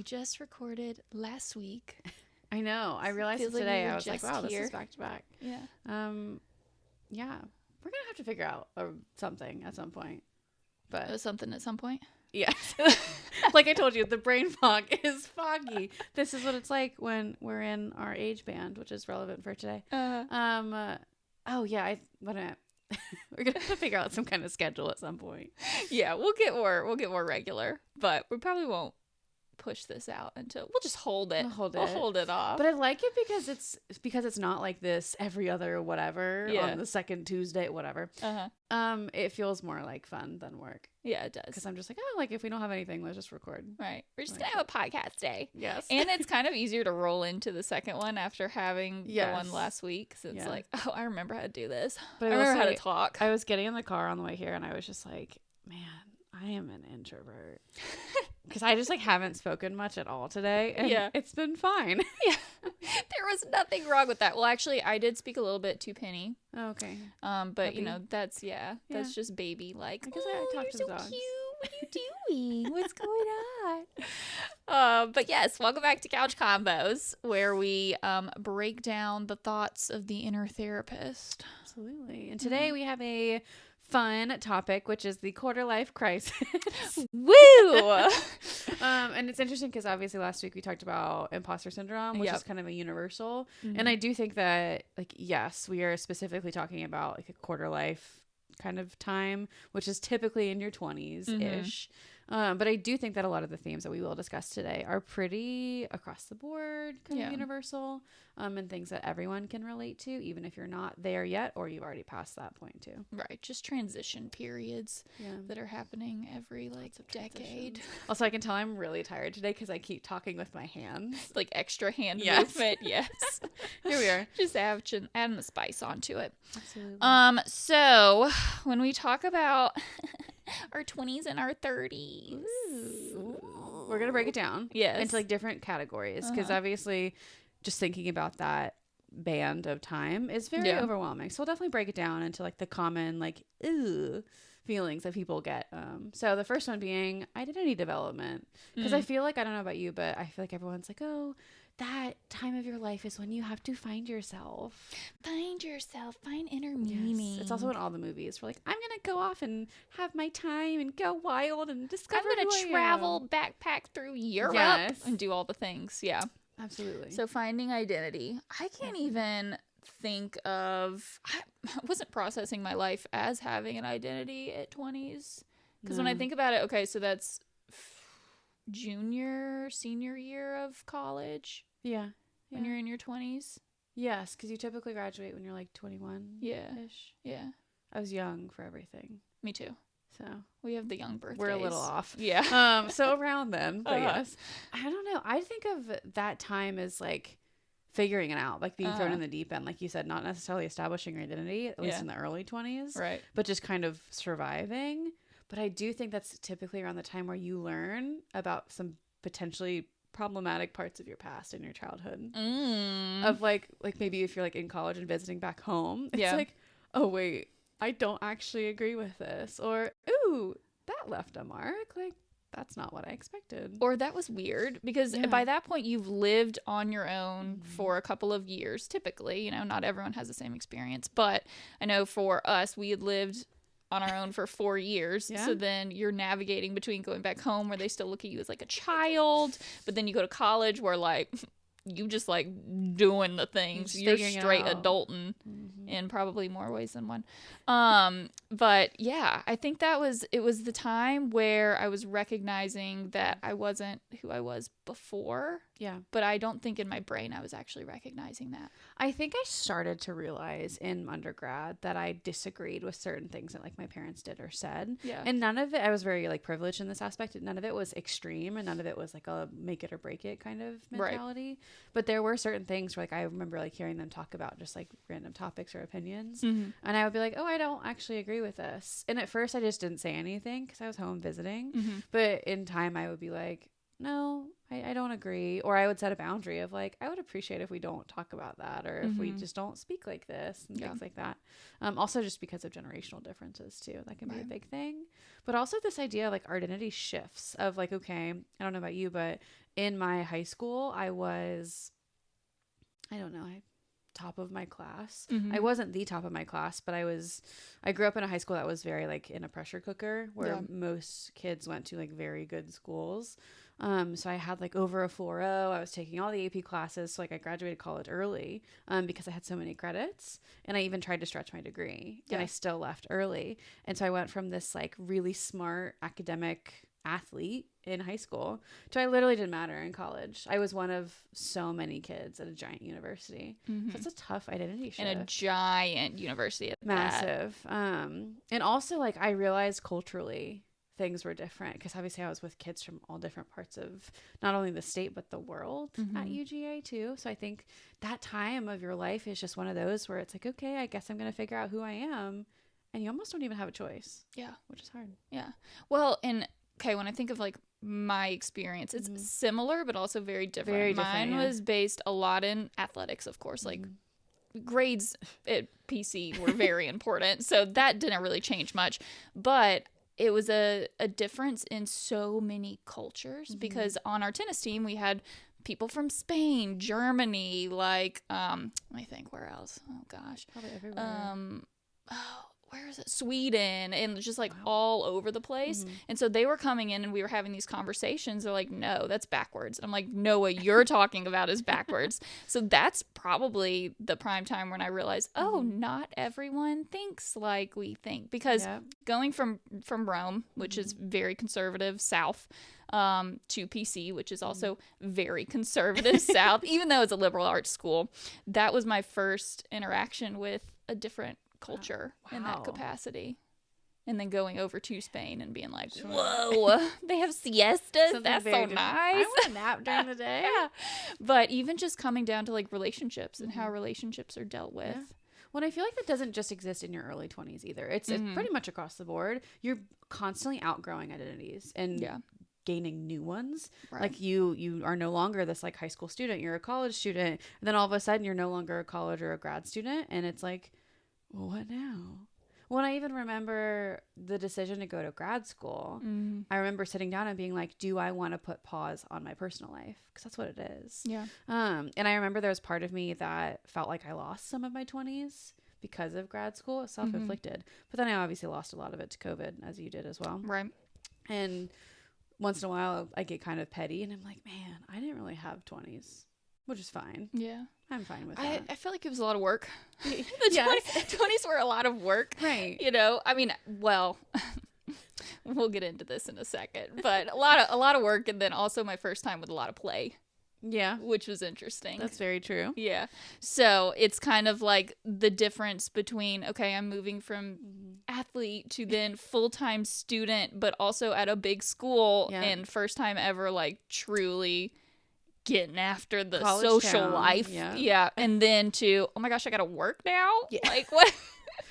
just recorded last week. I know. I realized it today. I was like, wow, this is back to back. Yeah. Yeah. We're going to have to figure out something at some point. But something at some point? Yes. Like I told you, the brain fog is foggy. This is what it's like when we're in our age band, which is relevant for today. Oh yeah, we're gonna have to figure out some kind of schedule at some point. Yeah, we'll get more regular, but we probably won't push this out until we'll just hold it. We'll hold it off. But I like it because it's not like this every other whatever on the second Tuesday, whatever. It feels more like fun than work. Yeah, it does. Because I'm just like, oh, like if we don't have anything, let's just record. Right. We're just gonna have a podcast day. Yes. And it's kind of easier to roll into the second one after having the one last week. So it's like, oh, I remember how to do this. But I remember how to talk. I was getting in the car on the way here and I was just like, man, I am an introvert. Because I just like haven't spoken much at all today. And it's been fine. Yeah. There was nothing wrong with that. Well, actually, I did speak a little bit to Penny. Oh, okay. But Puppy. You know, that's just baby like. I guess I talked to the dogs. Cute. What are you doing? What's going on? But yes, welcome back to Couch Combos, where we break down the thoughts of the inner therapist. Absolutely. And today we have a fun topic, which is the quarter life crisis. Woo! And it's interesting because obviously last week we talked about imposter syndrome, which is kind of a universal. And I do think that, like, yes, we are specifically talking about like a quarter life kind of time, which is typically in your 20s ish. But I do think that a lot of the themes that we will discuss today are pretty across the board, kind of universal, and things that everyone can relate to, even if you're not there yet or you've already passed that point too. Right. Just transition periods that are happening every decade. Also, I can tell I'm really tired today because I keep talking with my hands. Like extra hand movement. Yes. Here we are. Just adding the spice onto it. Absolutely. So when we talk about our 20s and our 30s. We're going to break it down into like different categories because obviously just thinking about that band of time is very overwhelming. So we'll definitely break it down into like the common like feelings that people get. So the first one being identity development, because I feel like, I don't know about you, but I feel like everyone's like, oh, that time of your life is when you have to find yourself. Find inner meaning. Yes. It's also in all the movies. We're like, I'm going to go off and have my time and go wild and discover I'm going to travel, backpack through Europe and do all the things. Yeah. Absolutely. So finding identity. I can't even think of, I wasn't processing my life as having an identity at 20s. Because when I think about it, okay, so that's senior year of college. Yeah. When you're in your 20s. Yes, because you typically graduate when you're like 21 ish. Yeah. I was young for everything. Me too. So we have the young birthdays. We're a little off. Yeah. So around then, but yes. I don't know. I think of that time as like figuring it out, like being thrown in the deep end, like you said, not necessarily establishing your identity, at least in the early 20s. Right. But just kind of surviving. But I do think that's typically around the time where you learn about some potentially problematic parts of your past in your childhood. Of like maybe if you're like in college and visiting back home, it's like, oh wait, I don't actually agree with this, or ooh, that left a mark. Like that's not what I expected, or that was weird, because by that point you've lived on your own for a couple of years. Typically, you know, not everyone has the same experience, but I know for us, we had lived on our own for 4 years. So then you're navigating between going back home where they still look at you as like a child, but then you go to college where like you just like doing the things. You're straight adulting in probably more ways than one. But yeah, I think it was the time where I was recognizing that I wasn't who I was before. Yeah. But I don't think in my brain I was actually recognizing that. I think I started to realize in undergrad that I disagreed with certain things that like my parents did or said. Yeah. And none of it, I was very like privileged in this aspect. None of it was extreme and none of it was like a make it or break it kind of mentality. Right. But there were certain things where like I remember like hearing them talk about just like random topics or opinions. And I would be like, oh, I don't actually agree with this. And at first I just didn't say anything because I was home visiting. But in time I would be like, no, I don't agree. Or I would set a boundary of like, I would appreciate if we don't talk about that, or if we just don't speak like this and things like that. Also just because of generational differences too, that can be a big thing. But also this idea of like our identity shifts of like, okay, I don't know about you, but in my high school, I was, I don't know, top of my class. I wasn't the top of my class, but I grew up in a high school that was very like in a pressure cooker where most kids went to like very good schools. So I had like over a 4.0. I was taking all the AP classes. So like I graduated college early, because I had so many credits, and I even tried to stretch my degree and I still left early. And so I went from this like really smart academic athlete in high school to I literally didn't matter in college. I was one of so many kids at a giant university. So it's a tough identity shift. And a giant university at massive. And also like I realized culturally things were different because obviously I was with kids from all different parts of not only the state but the world at UGA too. So I think that time of your life is just one of those where it's like, okay, I guess I'm going to figure out who I am, and you almost don't even have a choice. Yeah, which is hard. Yeah. Well, and okay, when I think of like my experience, it's similar but also very different. Very different. Mine was based a lot in athletics, of course, like grades at PC were very important, so that didn't really change much, but it was a difference in so many cultures because on our tennis team we had people from Spain, Germany, like let me think, where else? Oh gosh, probably everywhere. Where is it? Sweden, and just like all over the place. And so they were coming in and we were having these conversations. They're like, no, that's backwards. I'm like, no, what you're talking about is backwards. So that's probably the prime time when I realized, oh, not everyone thinks like we think, because going from Rome, which is very conservative South, to PC, which is also very conservative South, even though it's a liberal arts school, that was my first interaction with a different culture in that capacity. And then going over to Spain and being like, whoa, they have siestas. Something that's so nice. I want a nap during the day. But even just coming down to like relationships and how relationships are dealt with. Well, I feel like that doesn't just exist in your early 20s either. It's pretty much across the board. You're constantly outgrowing identities and gaining new ones. Like you are no longer this like high school student. You're a college student. And then all of a sudden you're no longer a college or a grad student. And it's like, well, what now? When I even remember the decision to go to grad school, I remember sitting down and being like, do I want to put pause on my personal life? Because that's what it is. Yeah. And I remember there was part of me that felt like I lost some of my 20s because of grad school. It's self-inflicted. But then I obviously lost a lot of it to COVID, as you did as well. Right. And once in a while, I get kind of petty and I'm like, man, I didn't really have 20s, which is fine. Yeah. I'm fine with that. I feel like it was a lot of work. The 20s were a lot of work. Right. You know, I mean, well, we'll get into this in a second, but a lot of work, and then also my first time with a lot of play. Yeah. Which was interesting. That's very true. Yeah. So it's kind of like the difference between, okay, I'm moving from athlete to then full-time student, but also at a big school, and first time ever like truly getting after the college social town. Life. Yeah. And then to, oh my gosh, I gotta work now? Yeah. Like what?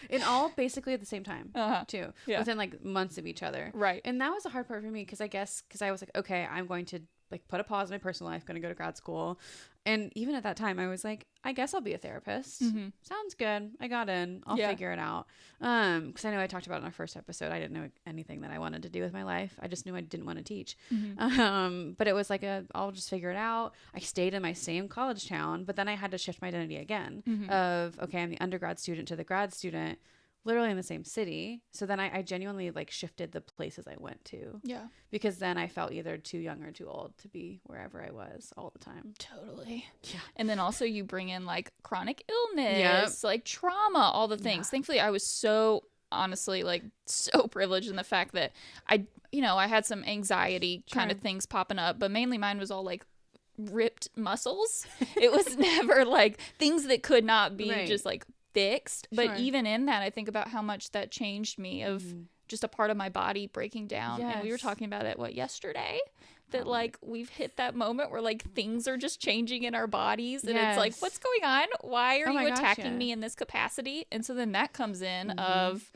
And all basically at the same time too. Yeah. Within like months of each other. Right. And that was the hard part for me because I was like, okay, I'm going to like put a pause in my personal life, going to go to grad school. And even at that time I was like, I guess I'll be a therapist. Sounds good. I got in. I'll figure it out. Because I know I talked about it in our first episode. I didn't know anything that I wanted to do with my life. I just knew I didn't want to teach. But it was like I'll just figure it out. I stayed in my same college town, but then I had to shift my identity again of, okay, I'm the undergrad student to the grad student, literally in the same city. So then I genuinely like shifted the places I went to. Yeah. Because then I felt either too young or too old to be wherever I was all the time. Totally. Yeah. And then also you bring in like chronic illness, like trauma, all the things. Thankfully I was so honestly like so privileged in the fact that I had some anxiety kind of things popping up, but mainly mine was all like ripped muscles. It was never like things that could not be just like fixed, but even in that I think about how much that changed me of just a part of my body breaking down. And we were talking about it yesterday, that like we've hit that moment where like things are just changing in our bodies, and it's like, what's going on? Why are you attacking me in this capacity? And so then that comes in of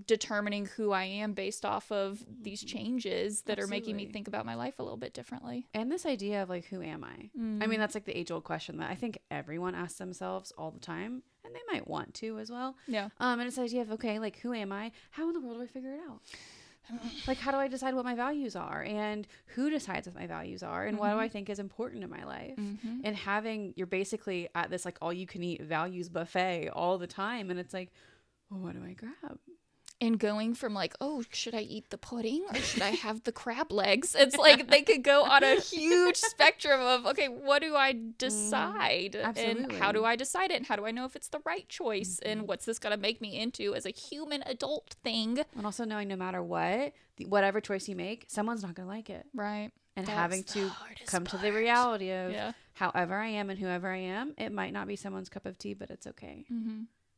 determining who I am based off of these changes that are making me think about my life a little bit differently. And this idea of like, who am I? I mean, that's like the age-old question that I think everyone asks themselves all the time, and they might want to as well. Yeah. And it's the idea of, okay, like, who am I? How in the world do I figure it out? Like, how do I decide what my values are, and who decides what my values are, and what do I think is important in my life? And you're basically at this like all you can eat values buffet all the time, and it's like, well, what do I grab? And going from like, oh, should I eat the pudding or should I have the crab legs? It's like they could go on a huge spectrum of, okay, what do I decide? Absolutely. And how do I decide it? And how do I know if it's the right choice? And what's this going to make me into as a human adult thing? And also knowing no matter what, whatever choice you make, someone's not going to like it. Right. And That's having to come to the reality of however I am and whoever I am, it might not be someone's cup of tea, but it's okay.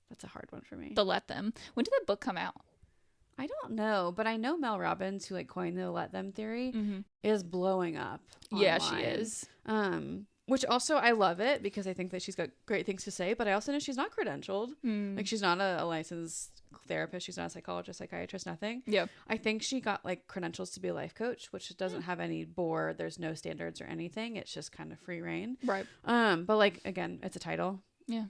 That's a hard one for me. The Let Them. When did that book come out? I don't know, but I know Mel Robbins, who like coined the Let Them theory, is blowing up online. Yeah, she is. Which also I love it because I think that she's got great things to say, but I also know she's not credentialed. Like she's not a licensed therapist. She's not a psychologist, psychiatrist, nothing. Yeah. I think she got like credentials to be a life coach, which doesn't have any board. There's no standards or anything. It's just kind of free reign. Right. But like, again, it's a title. Yeah.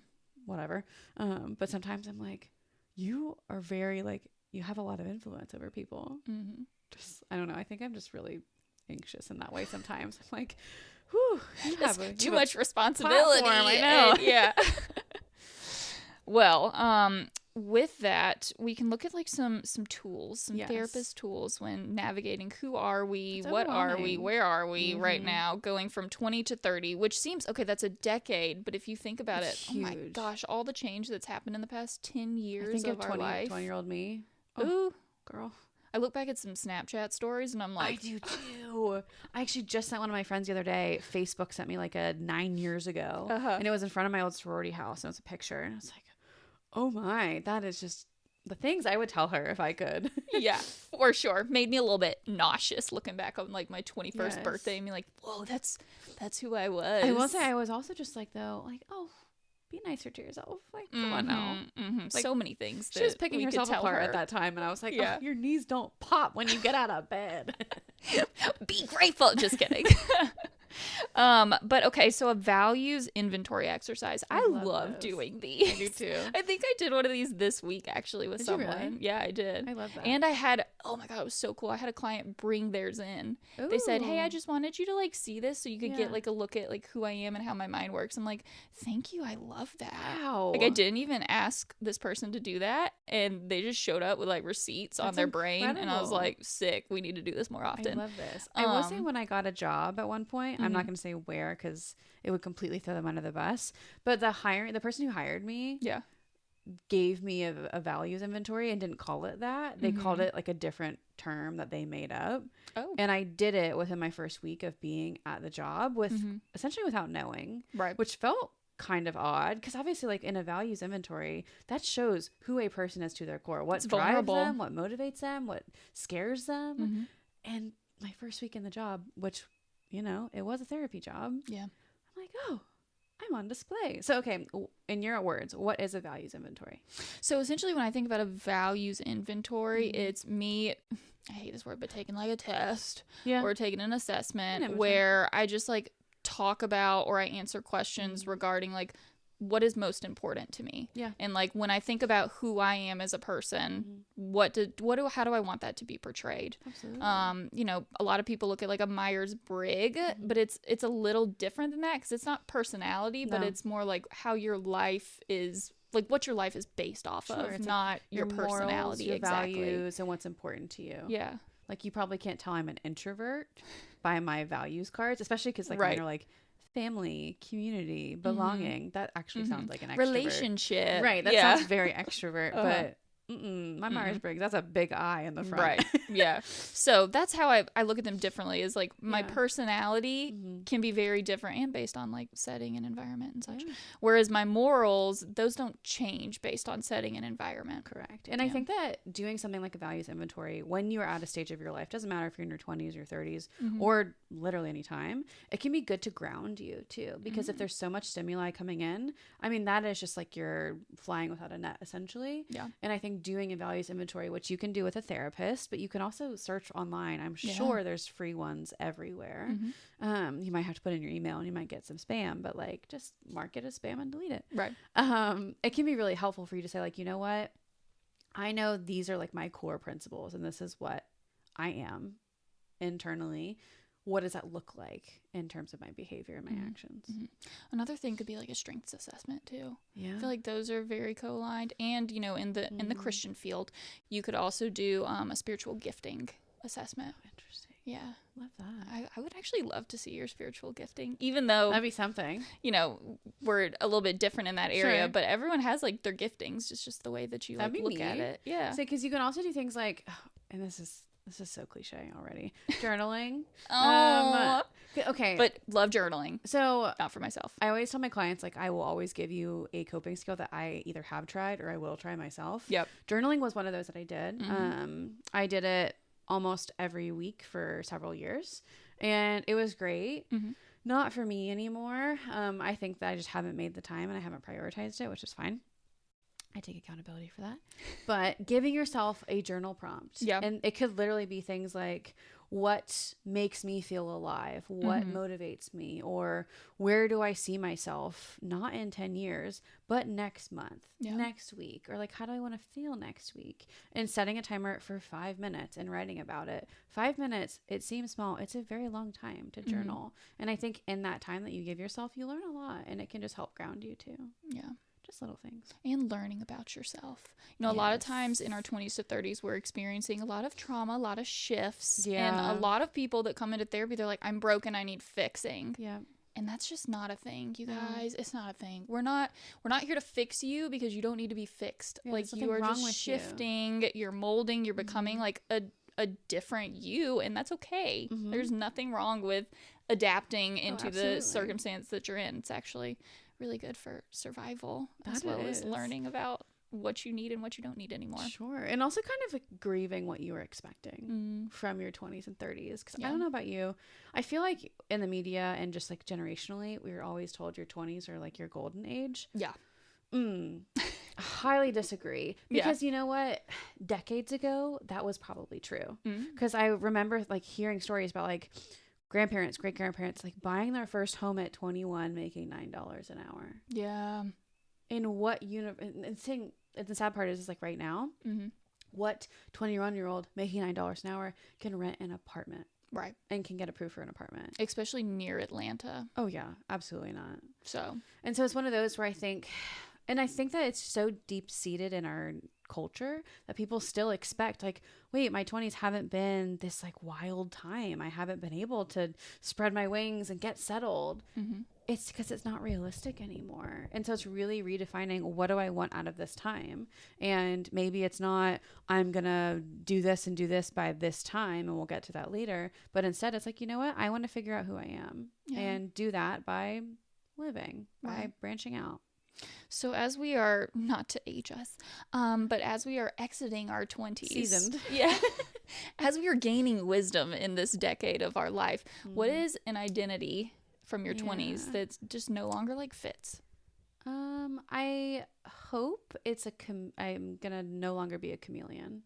Whatever. But sometimes I'm like, you are very like, you have a lot of influence over people. Just, I don't know. I think I'm just really anxious in that way sometimes. I'm like, whew, too much responsibility. Platform, I know. Yeah. Well, with that, we can look at like some tools, some therapist tools when navigating who are we, what are we, where are we right now, going from 20 to 30, which seems, okay, that's a decade. But if you think about it, oh my gosh, all the change that's happened in the past 10 years of our life. 20-year-old me. Ooh, girl. I look back at some Snapchat stories and I'm like, I do too. I actually just sent one of my friends the other day. Facebook sent me like a 9 years ago. And it was in front of my old sorority house. And it was a picture. And I was like, oh my, that is just the things I would tell her if I could. Yeah, for sure. Made me a little bit nauseous looking back on like my 21st birthday and be like, whoa, that's who I was. I will say I was also just like, though, like, oh, be nicer to yourself. Like, come on now. Like, so many things. She was picking herself apart at that time, and I was like, oh, your knees don't pop when you get out of bed. Be grateful. Just kidding. But okay, so a values inventory exercise. I love doing these. I do too. I think I did one of these this week actually with someone. Really? Yeah, I did. I love that. And I had, oh my God, it was so cool. I had a client bring theirs in. Ooh. They said, hey, I just wanted you to like see this so you could get like a look at like who I am and how my mind works. I'm like, thank you. I love that. Wow. Like I didn't even ask this person to do that. And they just showed up with like receipts on their brain. And I was like, sick. We need to do this more often. I love this. I will say when I got a job at one point, I'm not going to say where because it would completely throw them under the bus. But the person who hired me gave me a values inventory and didn't call it that. They called it like a different term that they made up. Oh. And I did it within my first week of being at the job with essentially without knowing. Right. Which felt kind of odd because obviously like in a values inventory that shows who a person is to their core, what drives them, what motivates them, what scares them. And my first week in the job, which you know, it was a therapy job. Yeah. I'm like, oh, I'm on display. So, okay, in your words, what is a values inventory? So essentially when I think about a values inventory, it's me, I hate this word, but taking like a test or taking an assessment where I just like talk about or I answer questions regarding like what is most important to me. Yeah. And like when I think about who I am as a person, how do I want that to be portrayed? Absolutely. You know, a lot of people look at like a Myers-Briggs, but it's a little different than that because it's not personality, but it's more like how your life is, like what your life is based off of, it's not like your personality, morals, your values, and what's important to you. Yeah. Like you probably can't tell I'm an introvert by my values cards, especially because like mine are like family, community, belonging. That actually sounds like an extrovert. Relationship. Right. That sounds very extrovert, but my Myers-Briggs, that's a big I in the front. Right. Yeah. So that's how I look at them differently is like my personality can be very different and based on like setting and environment and such. Whereas my morals, those don't change based on setting and environment. Correct. And I think that doing something like a values inventory when you're at a stage of your life, doesn't matter if you're in your 20s or 30s or literally any time, it can be good to ground you too. Because if there's so much stimuli coming in, I mean, that is just like you're flying without a net essentially. Yeah. And I think doing a values inventory, which you can do with a therapist, but you can also search online. I'm sure there's free ones everywhere. You might have to put in your email and you might get some spam, but like just mark it as spam and delete it. Right. It can be really helpful for you to say like, you know what? I know these are like my core principles and this is what I am internally, what does that look like in terms of my behavior and my actions? Another thing could be like a strengths assessment too. Yeah. I feel like those are very co-aligned. And, you know, in the Christian field, you could also do a spiritual gifting assessment. Oh, interesting. Yeah. Love that. I would actually love to see your spiritual gifting, even though that'd be something. You know, we're a little bit different in that area, but everyone has like their giftings. It's just the way that you like look at it. Yeah. So, because you can also do things like, and this is so cliche already, journaling. Okay. But love journaling. So not for myself. I always tell my clients, like, I will always give you a coping skill that I either have tried or I will try myself. Yep. Journaling was one of those that I did. I did it almost every week for several years, and it was great. Not for me anymore. I think that I just haven't made the time and I haven't prioritized it, which is fine. I take accountability for that. But giving yourself a journal prompt. Yeah. And it could literally be things like, what makes me feel alive? What motivates me? Or where do I see myself? Not in 10 years, but next month, next week. Or like, how do I want to feel next week? And setting a timer for 5 minutes and writing about it. 5 minutes, it seems small. It's a very long time to journal. And I think in that time that you give yourself, you learn a lot. And it can just help ground you too. Yeah. Just little things. And learning about yourself. You know, a lot of times in our 20s to 30s, we're experiencing a lot of trauma, a lot of shifts. Yeah. And a lot of people that come into therapy, they're like, I'm broken, I need fixing. Yeah. And that's just not a thing, you guys. It's not a thing. We're not here to fix you because you don't need to be fixed. Yeah, like, you are just shifting, you're molding, you're becoming like a different you, and that's okay. There's nothing wrong with adapting into the circumstance that you're in. It's actually really good for survival as well as learning about what you need and what you don't need anymore. Sure. And also kind of like grieving what you were expecting from your 20s and 30s. Because I don't know about you, I feel like in the media and just like generationally, we were always told your 20s are like your golden age. Yeah. Highly disagree. Because you know what? Decades ago, that was probably true. Because I remember like hearing stories about like grandparents, great grandparents, like buying their first home at 21, making $9 an hour. Yeah. In what and saying, the sad part is like right now, what 21-year-old making $9 an hour can rent an apartment, right? And can get approved for an apartment, especially near Atlanta. Oh yeah, absolutely not. So it's one of those where I think that it's so deep seated in our culture that people still expect, like, wait, my 20s haven't been this like wild time. I haven't been able to spread my wings and get settled. It's because it's not realistic anymore. And so it's really redefining, what do I want out of this time? And maybe it's not, I'm going to do this and do this by this time, and we'll get to that later. But instead it's like, you know what? I want to figure out who I am and do that by living, by branching out. So as we are, not to age us, but as we are exiting our 20s, seasoned, as we are gaining wisdom in this decade of our life, what is an identity from your 20s that's just no longer like fits? I hope it's I'm gonna no longer be a chameleon.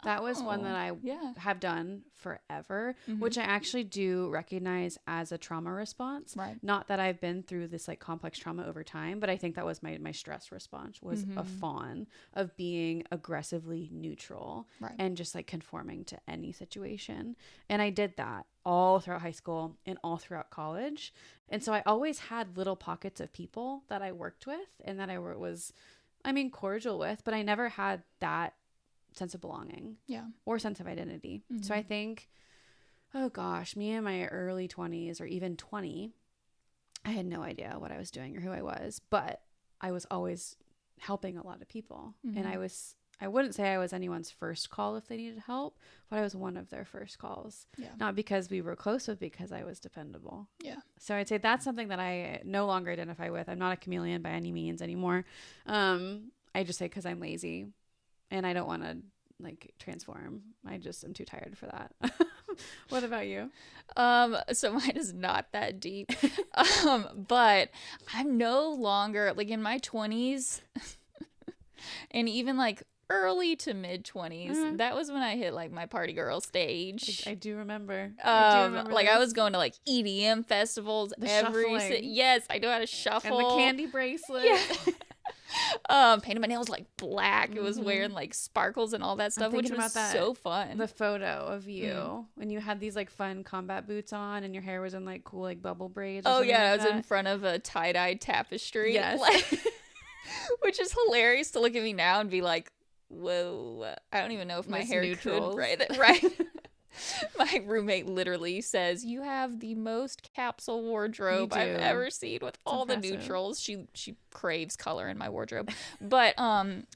That was one that I have done forever, which I actually do recognize as a trauma response. Right. Not that I've been through this like complex trauma over time, but I think that was my stress response, was a fawn of being aggressively neutral and just like conforming to any situation. And I did that all throughout high school and all throughout college. And so I always had little pockets of people that I worked with and that I was, cordial with, but I never had that sense of belonging or sense of identity. So I think, oh gosh, me in my early 20s or even 20, I had no idea what I was doing or who I was, but I was always helping a lot of people. And I wouldn't say I was anyone's first call if they needed help, but I was one of their first calls. Not because we were close, but because I was dependable. So I'd say that's something that I no longer identify with. I'm not a chameleon by any means anymore. I just say because I'm lazy and I don't want to like transform. I'm too tired for that. What about you? So mine is not that deep. But I'm no longer like in my 20s and even like early to mid 20s. That was when I hit like my party girl stage. I do remember. Like I was going to like EDM festivals yes, I know how to shuffle. And the candy bracelet. Painted my nails like black. It was wearing like sparkles and all that stuff, which was so fun. The photo of you when you had these like fun combat boots on and your hair was in like cool like bubble braids. Oh yeah, like I was in front of a tie-dye tapestry. Yes. Like, which is hilarious to look at me now and be like, whoa, I don't even know if my hair could braid it right. My roommate literally says, you have the most capsule wardrobe I've ever seen with all the neutrals. She craves color in my wardrobe. But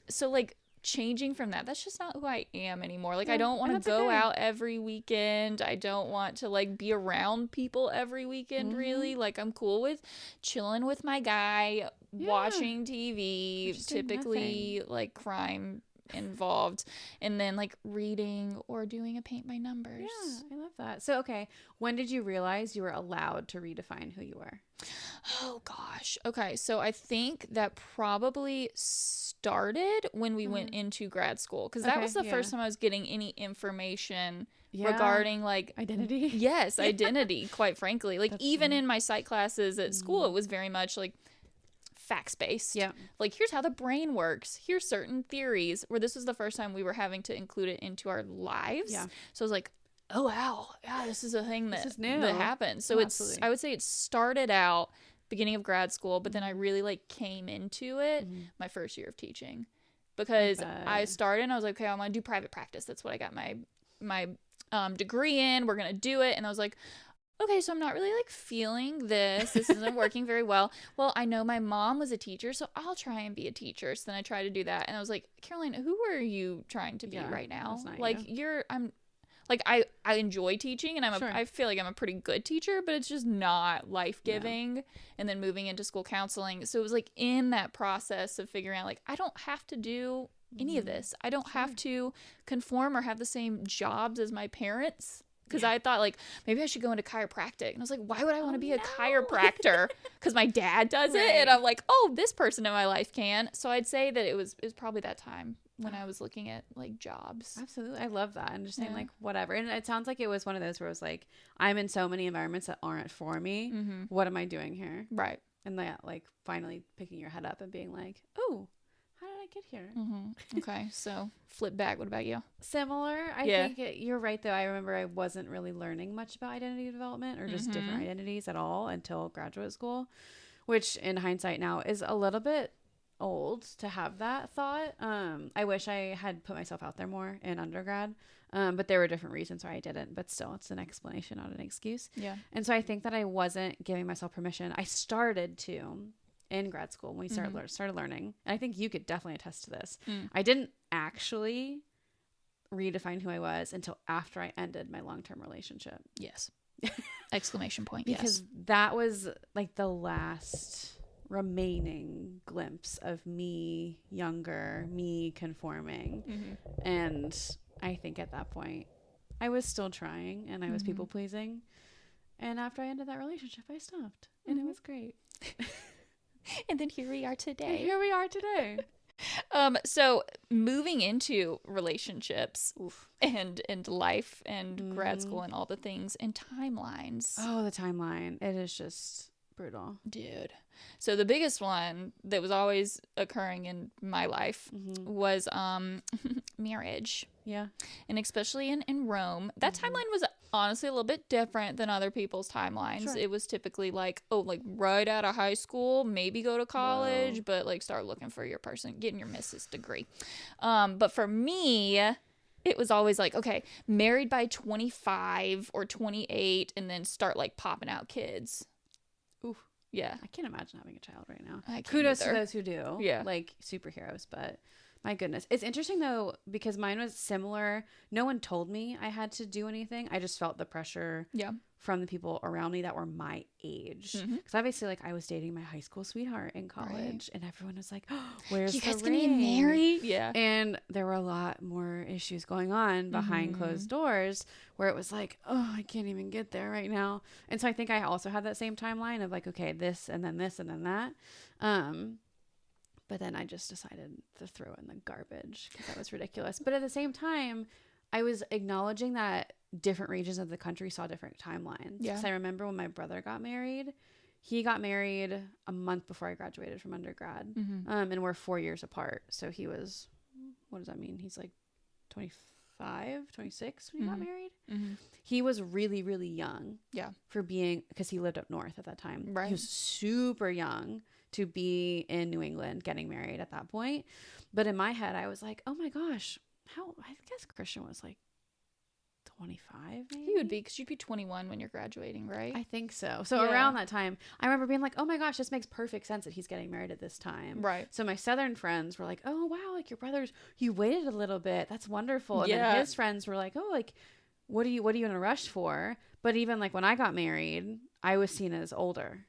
so like changing from that's just not who I am anymore. Like I don't want to go out every weekend. I don't want to like be around people every weekend really. Like I'm cool with chilling with my guy, watching TV, typically like crime involved, and then like reading or doing a paint by numbers. I love that. So okay, when did you realize you were allowed to redefine who you were? Oh gosh. Okay, so I think that probably started when we went into grad school, because that was the first time I was getting any information regarding like identity. Yes, identity. Quite frankly, like even in my psych classes at school, it was very much like facts based. Yeah. Like here's how the brain works. Here's certain theories. Where this was the first time we were having to include it into our lives. Yeah. So I was like, oh wow, yeah, this is a thing that happens. So I would say it started out beginning of grad school, but then I really like came into it my first year of teaching, because I started and I was like, okay, I'm gonna do private practice. That's what I got my degree in. We're gonna do it, and I was like, okay, so I'm not really like feeling this. This isn't working very well. Well, I know my mom was a teacher, so I'll try and be a teacher. So then I tried to do that, and I was like, Caroline, who are you trying to be right now? Like I enjoy teaching, and I feel like I'm a pretty good teacher, but it's just not life-giving. Yeah. And then moving into school counseling. So it was like in that process of figuring out like I don't have to do any of this. I don't have to conform or have the same jobs as my parents. Because I thought, like, maybe I should go into chiropractic. And I was like, why would I want to be a chiropractor? Because my dad does it. And I'm like, oh, this person in my life can. So I'd say that it was probably that time when I was looking at, like, jobs. Absolutely. I love that. And just saying, like, whatever. And it sounds like it was one of those where it was like, I'm in so many environments that aren't for me. Mm-hmm. What am I doing here? Right. And that, like, finally picking your head up and being like, oh, how did I get here? Mm-hmm. Okay, so flip back. What about you? Similar. I think you're right, though. I remember I wasn't really learning much about identity development or just different identities at all until graduate school, which in hindsight now is a little bit old to have that thought. I wish I had put myself out there more in undergrad, but there were different reasons why I didn't. But still, it's an explanation, not an excuse. Yeah. And so I think that I wasn't giving myself permission. I started to in grad school when we started learning. And I think you could definitely attest to this. I didn't actually redefine who I was until after I ended my long-term relationship. Yes. Exclamation point. Because that was like the last remaining glimpse of me younger, me conforming. And I think at that point I was still trying and I was people pleasing. And after I ended that relationship, I stopped and it was great. And then here we are today. So moving into relationships and life and grad school and all the things and timelines. Oh, the timeline. It is just brutal. Dude. So the biggest one that was always occurring in my life was marriage. Yeah. And especially in Rome. That timeline was honestly a little bit different than other people's timelines. Sure. It was typically like, oh, like right out of high school, maybe go to college, but like start looking for your person, getting your missus degree. But for me, it was always like, okay, married by 25 or 28 and then start like popping out kids. Oof. Yeah. I can't imagine having a child right now. Kudos to those who do. Yeah. Like superheroes, but my goodness. It's interesting though, because mine was similar. No one told me I had to do anything. I just felt the pressure from the people around me that were my age. Because obviously, like, I was dating my high school sweetheart in college, and everyone was like, oh, where's you the guys ring? Gonna get married? Yeah. And there were a lot more issues going on behind closed doors where it was like, oh, I can't even get there right now. And so I think I also had that same timeline of like, okay, this and then this and then that. But then I just decided to throw in the garbage because that was ridiculous. But at the same time, I was acknowledging that different regions of the country saw different timelines. Yeah. Because I remember when my brother got married, he got married a month before I graduated from undergrad. And we're 4 years apart. So he was, what does that mean? He's like 25, 26 when he got married. He was really, really young. Yeah. Because he lived up north at that time. Right. He was super young to be in New England getting married at that point. But in my head, I was like, oh my gosh, I guess Christian was like 25 maybe? He would be, because you'd be 21 when you're graduating, right? I think so. So around that time, I remember being like, oh my gosh, this makes perfect sense that he's getting married at this time. Right. So my Southern friends were like, oh wow, like your brothers, you waited a little bit. That's wonderful. And then his friends were like, oh, like, what are you in a rush for? But even like when I got married, I was seen as older,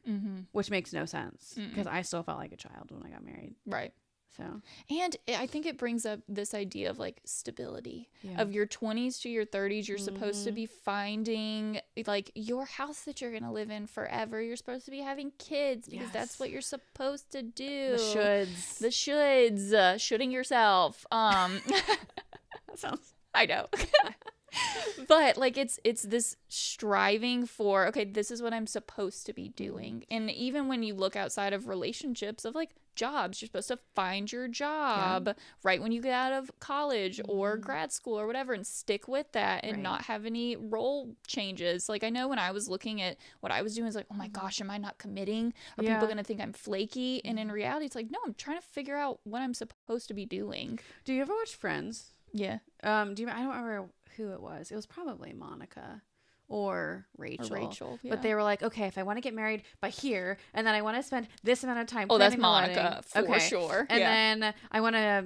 which makes no sense because I still felt like a child when I got married. Right. So, and I think it brings up this idea of like stability of your 20s to your 30s. You're supposed to be finding like your house that you're going to live in forever. You're supposed to be having kids because that's what you're supposed to do. The shoulds, shooting yourself. That sounds, I know. But like it's this striving for, okay, this is what I'm supposed to be doing. And even when you look outside of relationships of like jobs, you're supposed to find your job right when you get out of college or grad school or whatever and stick with that and not have any role changes. Like I know when I was looking at what I was doing, it's like, oh my gosh, am I not committing? Are people going to think I'm flaky? And in reality, it's like, no, I'm trying to figure out what I'm supposed to be doing. Do you ever watch Friends? Yeah. I don't remember who it was. It was probably Monica or Rachel. But they were like, okay, if I want to get married by here, and then I want to spend this amount of time. Oh, that's Monica for sure. And then I want to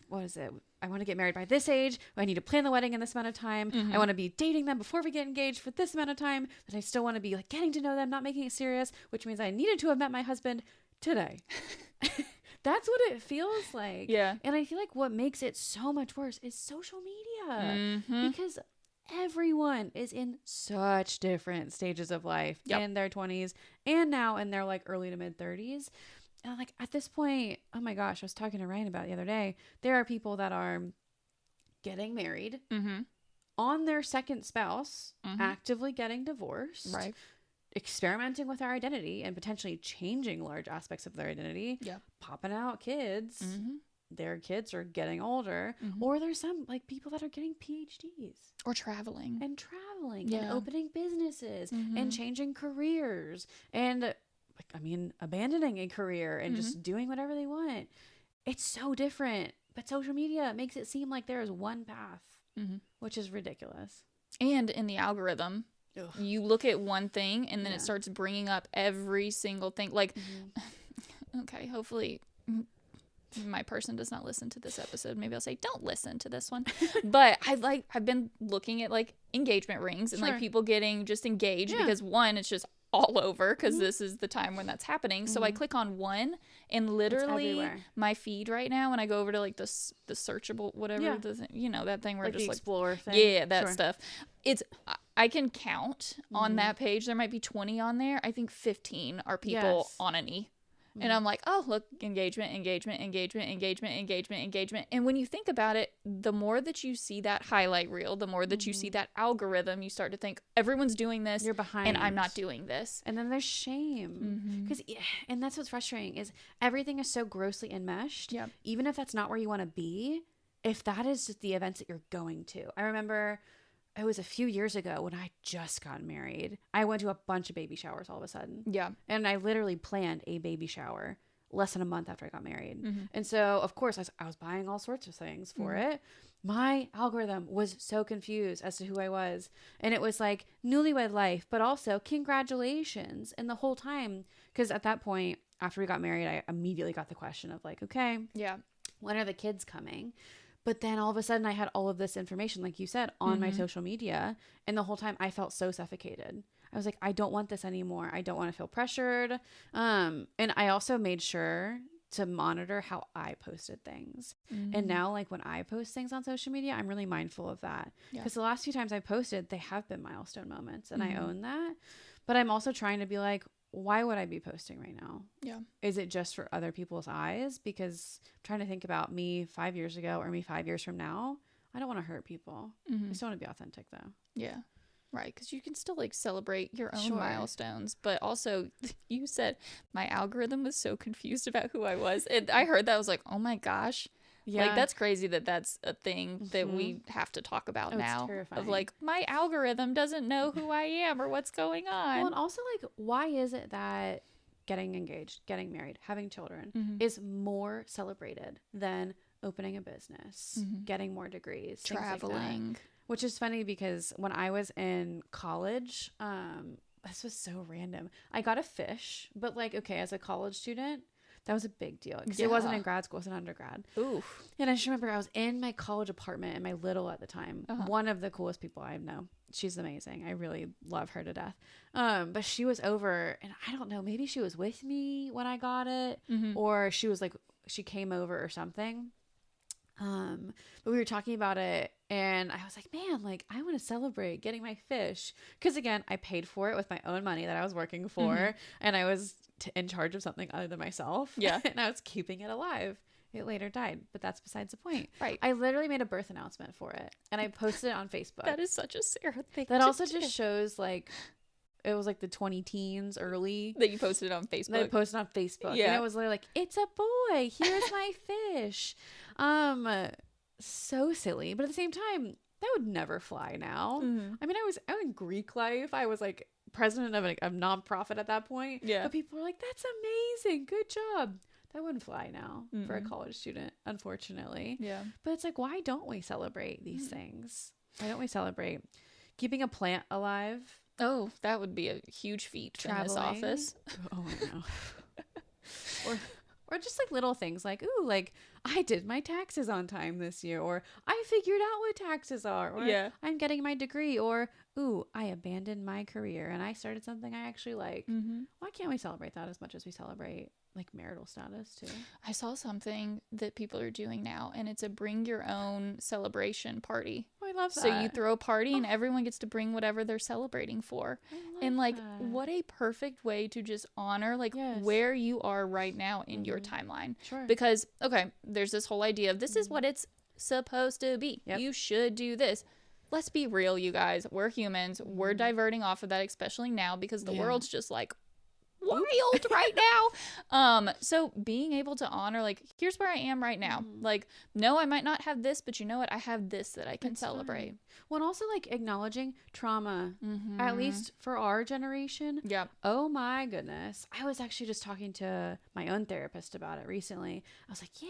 what is it? I want to get married by this age. I need to plan the wedding in this amount of time. I want to be dating them before we get engaged for this amount of time. But I still want to be like getting to know them, not making it serious, which means I needed to have met my husband today. That's what it feels like. Yeah. And I feel like what makes it so much worse is social media. Because everyone is in such different stages of life in their 20s and now in their like early to mid 30s. And like at this point, oh my gosh, I was talking to Ryan about it the other day. There are people that are getting married on their second spouse, actively getting divorced. Right. Experimenting with our identity and potentially changing large aspects of their identity, popping out kids, their kids are getting older, or there's some like people that are getting PhDs or traveling and opening businesses and changing careers and like, I mean, abandoning a career and just doing whatever they want. It's so different, but social media makes it seem like there is one path, which is ridiculous. And in the algorithm, you look at one thing and then it starts bringing up every single thing. Like, okay, hopefully my person does not listen to this episode. Maybe I'll say, don't listen to this one. But I've been looking at like engagement rings and like people getting just engaged because one, it's just all over because this is the time when that's happening. So I click on one and literally my feed right now when I go over to like the searchable whatever that thing where like just the explore thing. Yeah, that stuff. It's I can count on that page. There might be 20 on there. I think 15 are people on a knee. And I'm like, oh, look, engagement. And when you think about it, the more that you see that highlight reel, the more that you see that algorithm, you start to think everyone's doing this. You're behind. And I'm not doing this. And then there's shame. And that's what's frustrating is everything is so grossly enmeshed. Yeah. Even if that's not where you want to be, if that is the events that you're going to. I remember it was a few years ago when I just got married. I went to a bunch of baby showers all of a sudden. Yeah. And I literally planned a baby shower less than a month after I got married. And so, of course, I was buying all sorts of things for it. My algorithm was so confused as to who I was. And it was like newlywed life, but also congratulations. And the whole time, because at that point, after we got married, I immediately got the question of like, okay, when are the kids coming? But then all of a sudden I had all of this information, like you said, on my social media. And the whole time I felt so suffocated. I was like, I don't want this anymore. I don't want to feel pressured. And I also made sure to monitor how I posted things. And now, like when I post things on social media, I'm really mindful of that. Because the last few times I posted, they have been milestone moments. And I own that. But I'm also trying to be like, why would I be posting right now? Yeah. Is it just for other people's eyes? Because I'm trying to think about me 5 years ago or me 5 years from now. I don't want to hurt people. I just want to be authentic though. Yeah. Right, because you can still like celebrate your own milestones, but also you said my algorithm was so confused about who I was. And I heard that, I was like, oh my gosh. Yeah. Like, that's crazy that that's a thing that we have to talk about now. It's terrifying. Of like, my algorithm doesn't know who I am or what's going on. Well, and also like, why is it that getting engaged, getting married, having children is more celebrated than opening a business, getting more degrees, traveling? Like, which is funny because when I was in college, this was so random. I got a fish, but like, okay, as a college student, that was a big deal because it wasn't in grad school, it was an undergrad. Oof. And I just remember I was in my college apartment in my little at the time. One of the coolest people I know. She's amazing. I really love her to death. But she was over, and I don't know, maybe she was with me when I got it, or she was like, she came over or something. But we were talking about it, and I was like, man, like, I want to celebrate getting my fish. Because again, I paid for it with my own money that I was working for, and I was in charge of something other than myself. Yeah. And I was keeping it alive. It later died, but that's besides the point. Right. I literally made a birth announcement for it, and I posted it on Facebook. That is such a Sarah thing. That also just shows, like, it was like the 20 teens early. That you posted on Facebook. That I posted on Facebook. Yeah. And it was literally like, it's a boy. Here's my fish. So silly. But at the same time, that would never fly now. I mean, I was in Greek life. I was like president of a nonprofit at that point. Yeah. But people were like, that's amazing. Good job. That wouldn't fly now for a college student, unfortunately. Yeah. But it's like, why don't we celebrate these things? Why don't we celebrate keeping a plant alive? Oh, that would be a huge feat in this office. Oh, I know. Or just like little things like, ooh, like I did my taxes on time this year, or I figured out what taxes are, or I'm getting my degree, or ooh, I abandoned my career and I started something I actually like. Why can't we celebrate that as much as we celebrate like marital status too? I saw something that people are doing now, and it's a bring your own celebration party. Oh, I love that. So you throw a party and everyone gets to bring whatever they're celebrating for. And like, what a perfect way to just honor like where you are right now in your timeline. Sure. Because okay, there's this whole idea of this is what it's supposed to be. Yep. You should do this. Let's be real, you guys. We're humans. We're diverting off of that, especially now because the world's just like wild right now. So being able to honor like, here's where I am right now. Like, no, I might not have this, but you know what? I have this that I can celebrate. Fine. Well, and also like acknowledging trauma, at least for our generation. Yeah. Oh my goodness. I was actually just talking to my own therapist about it recently. I was like, yeah,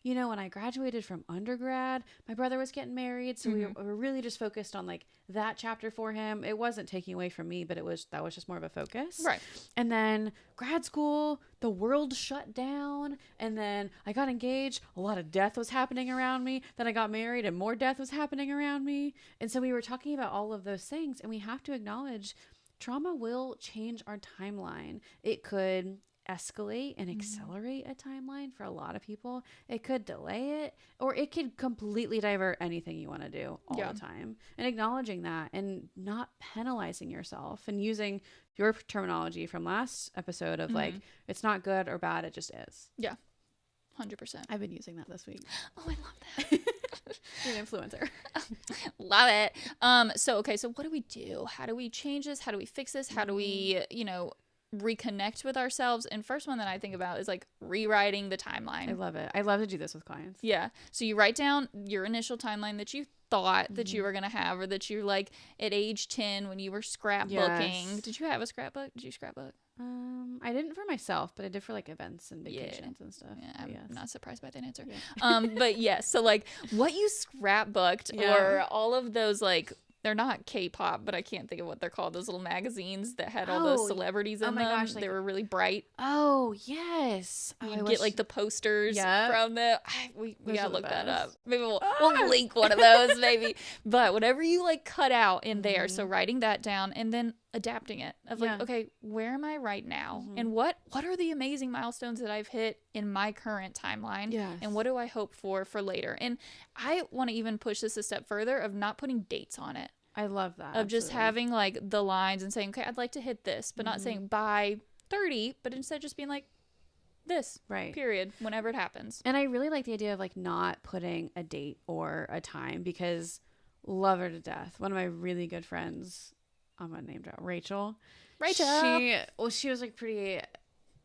you know, when I graduated from undergrad, my brother was getting married. So we were really just focused on like that chapter for him. It wasn't taking away from me, but that was just more of a focus. Right. And then grad school, the world shut down. And then I got engaged. A lot of death was happening around me. Then I got married and more death was happening around me. And so we were talking about all of those things. And we have to acknowledge trauma will change our timeline. It could escalate and accelerate a timeline for a lot of people. It could delay it, or it could completely divert anything you want to do all the time. And acknowledging that and not penalizing yourself and using your terminology from last episode of like, it's not good or bad, it just is. Yeah. 100%. I've been using that this week. Oh, I love that. You're an influencer. Love it. So what do we do? How do we change this? How do we fix this? How do we, reconnect with ourselves? And first one that I think about is like rewriting the timeline. I love it. I love to do this with clients. Yeah. So you write down your initial timeline that you thought that you were going to have, or that you're like at age 10 when you were scrapbooking. Yes. Did you have a scrapbook? Did you scrapbook? I didn't for myself, but I did for like events and vacations and stuff. Yeah, I'm not surprised by that answer. Yeah. But yes, so like what you scrapbooked or all of those like, they're not K-pop, but I can't think of what they're called. Those little magazines that had all those celebrities in them. Gosh, like, they were really bright. Oh, yes. You get like the posters from them. We gotta look that up. Maybe we'll link one of those maybe. But whatever you like cut out in there. So writing that down and then adapting it of like, okay, where am I right now? And what are the amazing milestones that I've hit in my current timeline? Yes. And what do I hope for later? And I want to even push this a step further of not putting dates on it. I love that. Of just having like the lines and saying, okay, I'd like to hit this, but not saying by 30, but instead just being like this, period, whenever it happens. And I really like the idea of like not putting a date or a time, because love her to death. One of my really good friends I'm gonna name drop Rachel. Rachel. She was like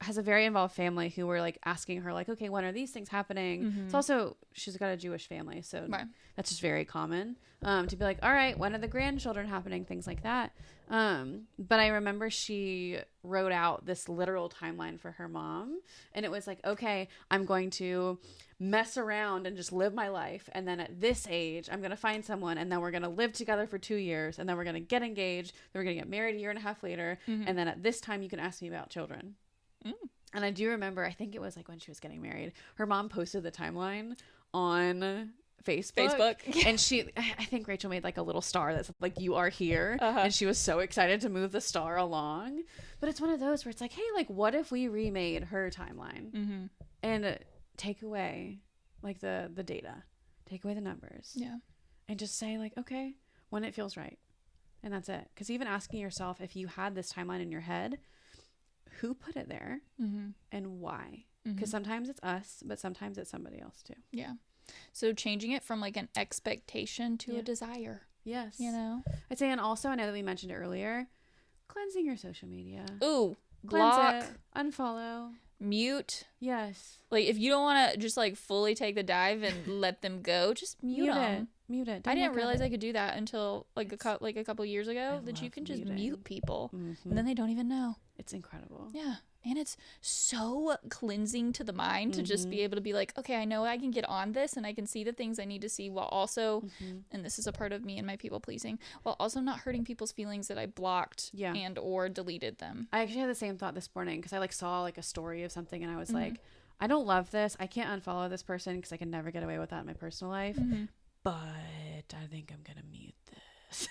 has a very involved family who were like asking her like, okay, when are these things happening? Mm-hmm. It's also, she's got a Jewish family, so right. that's just very common, to be like, all right, when are the grandchildren happening? Things like that. But I remember she wrote out this literal timeline for her mom, and it was like, okay, I'm going to mess around and just live my life, and then at this age I'm going to find someone, and then we're going to live together for 2 years, and then we're going to get engaged, then we're going to get married a year and a half later, and then at this time you can ask me about children. And I do remember, I think it was like when she was getting married, her mom posted the timeline on Facebook. And I think Rachel made like a little star that's like, you are here. And she was so excited to move the star along. But it's one of those where it's like, hey, like, what if we remade her timeline and take away like the data, take away the numbers, and just say like, okay, when it feels right, and that's it. Because even asking yourself, if you had this timeline in your head, who put it there and why? Because sometimes it's us, but sometimes it's somebody else too. Yeah. So changing it from like an expectation to a desire. Yes. You know? I'd say, and also I know that we mentioned it earlier, cleansing your social media. Ooh. Block. Cleanse it, unfollow. Mute. Yes. Like if you don't want to just like fully take the dive and let them go, just mute them. Mute it. I didn't realize I could do that until like a couple years ago, that you can just mute people and then they don't even know. It's incredible. Yeah. And it's so cleansing to the mind to just be able to be like, okay, I know I can get on this and I can see the things I need to see while also, and this is a part of me and my people pleasing, while also not hurting people's feelings that I blocked and or deleted them. I actually had the same thought this morning because I like saw like a story of something and I was like, I don't love this. I can't unfollow this person because I can never get away with that in my personal life. But I think I'm going to mute this.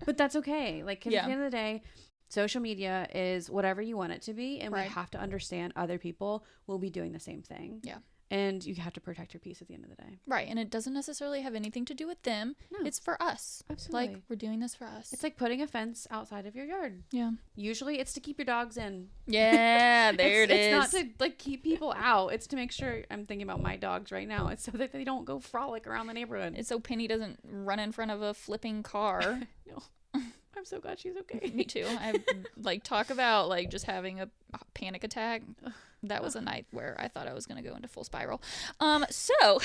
But that's okay. Like, 'cause at the end of the day, social media is whatever you want it to be. And we have to understand other people will be doing the same thing. Yeah. And you have to protect your peace at the end of the day. Right. And it doesn't necessarily have anything to do with them. No. It's for us. Absolutely. Like, we're doing this for us. It's like putting a fence outside of your yard. Yeah. Usually it's to keep your dogs in. Yeah, there it is. It's not to like keep people out. It's to make sure, I'm thinking about my dogs right now. It's so that they don't go frolic around the neighborhood. It's so Penny doesn't run in front of a flipping car. No. I'm so glad she's okay. Me too. I like talk about like just having a panic attack. That was a night where I thought I was going to go into full spiral. So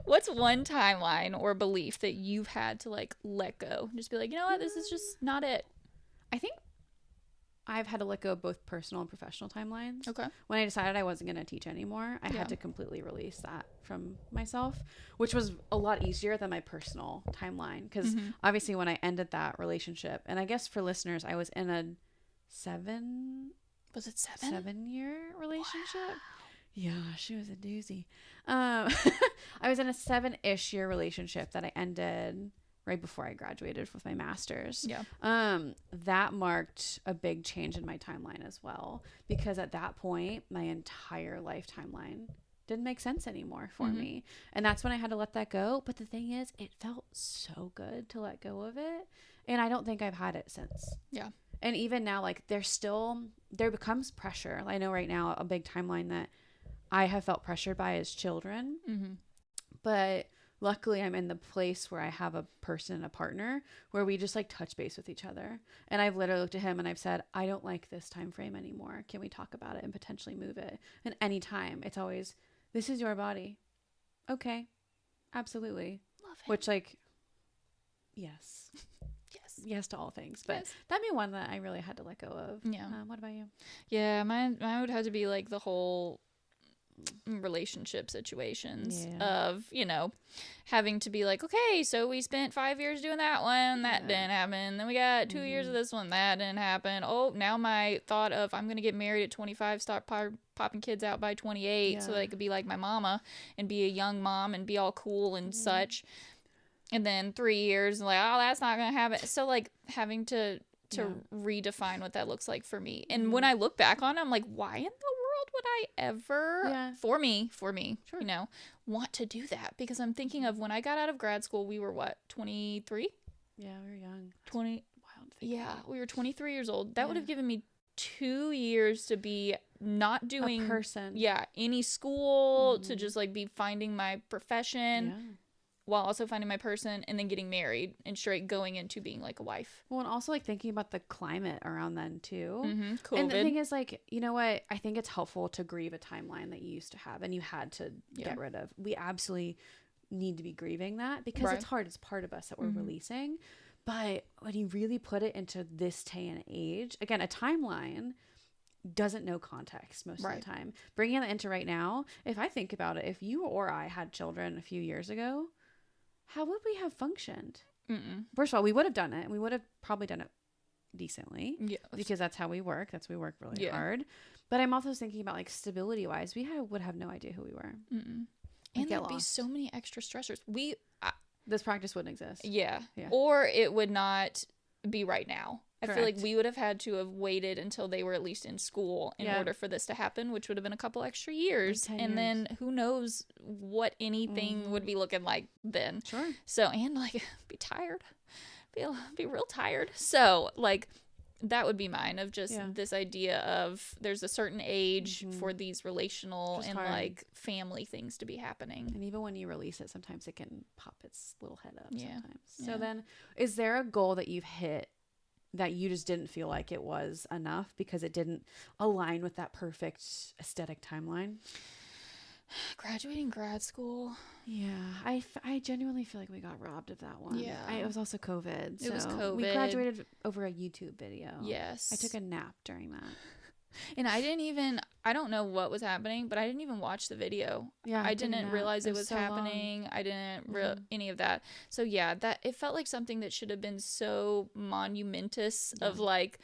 what's one timeline or belief that you've had to like let go? Just be like, you know what? This is just not it. I think I've had to let go of both personal and professional timelines. Okay. When I decided I wasn't going to teach anymore, I had to completely release that from myself, which was a lot easier than my personal timeline. Because obviously when I ended that relationship, and I guess for listeners, I was in a 7-year relationship. Wow. Yeah, she was a doozy. I was in a 7-ish year relationship that I ended right before I graduated with my master's. Yeah. That marked a big change in my timeline as well, because at that point, my entire life timeline didn't make sense anymore for me. And that's when I had to let that go. But the thing is, it felt so good to let go of it. And I don't think I've had it since. Yeah. And even now, like, there becomes pressure. I know right now a big timeline that I have felt pressured by is children. But luckily I'm in the place where I have a person, a partner, where we just like touch base with each other. And I've literally looked at him and I've said, I don't like this time frame anymore. Can we talk about it and potentially move it? And anytime it's always, this is your body. Okay. Absolutely. Love it. Which like, yes. Yes to all things. But that'd be one that I really had to let go of. Yeah. What about you? Yeah, mine would have to be like the whole relationship situations of, you know, having to be like, okay, so we spent 5 years doing that one, that didn't happen, then we got 2 years of this one, that didn't happen. Oh, now my thought of I'm gonna get married at 25, start popping kids out by 28 so that I could be like my mama and be a young mom and be all cool and such. And then 3 years like, oh, that's not gonna happen. So like having to redefine what that looks like for me. And when I look back on it, I'm like, why in the world would I ever for me sure, you know, want to do that? Because I'm thinking of when I got out of grad school, we were what, 23? Yeah, we were young. 20. Wild. Yeah, we were 23 years old. That would have given me 2 years to be not doing a person. Yeah, any school, to just like be finding my profession. while also finding my person and then getting married and straight going into being like a wife. Well, and also like thinking about the climate around then too. COVID. And the thing is, like, you know what? I think it's helpful to grieve a timeline that you used to have and you had to get rid of. We absolutely need to be grieving that because it's hard. It's part of us that we're releasing. But when you really put it into this day and age, again, a timeline doesn't know context most of the time. Bringing it into right now, if I think about it, if you or I had children a few years ago, how would we have functioned? First of all, we would have done it, and we would have probably done it decently because that's how we work. We work really hard. But I'm also thinking about like stability wise, would have no idea who we were. And there'd be so many extra stressors. This practice wouldn't exist. Yeah. Or it would not be right now. I feel like we would have had to have waited until they were at least in school in order for this to happen, which would have been a couple extra years. Like 10 years. Then who knows what anything would be looking like then. Sure. So, and like be tired. Be real tired. So like that would be mine of just this idea of there's a certain age for these relational and like family things to be happening. And even when you release it, sometimes it can pop its little head up sometimes. So then is there a goal that you've hit that you just didn't feel like it was enough because it didn't align with that perfect aesthetic timeline? Graduating grad school. Yeah, I genuinely feel like we got robbed of that one. Yeah, it was also COVID. It was COVID. We graduated over a YouTube video. Yes. I took a nap during that. And I don't know what was happening, but I didn't even watch the video. Yeah, I didn't realize it was so happening. Long. I didn't any of that. So yeah, that it felt like something that should have been so monumentous of like,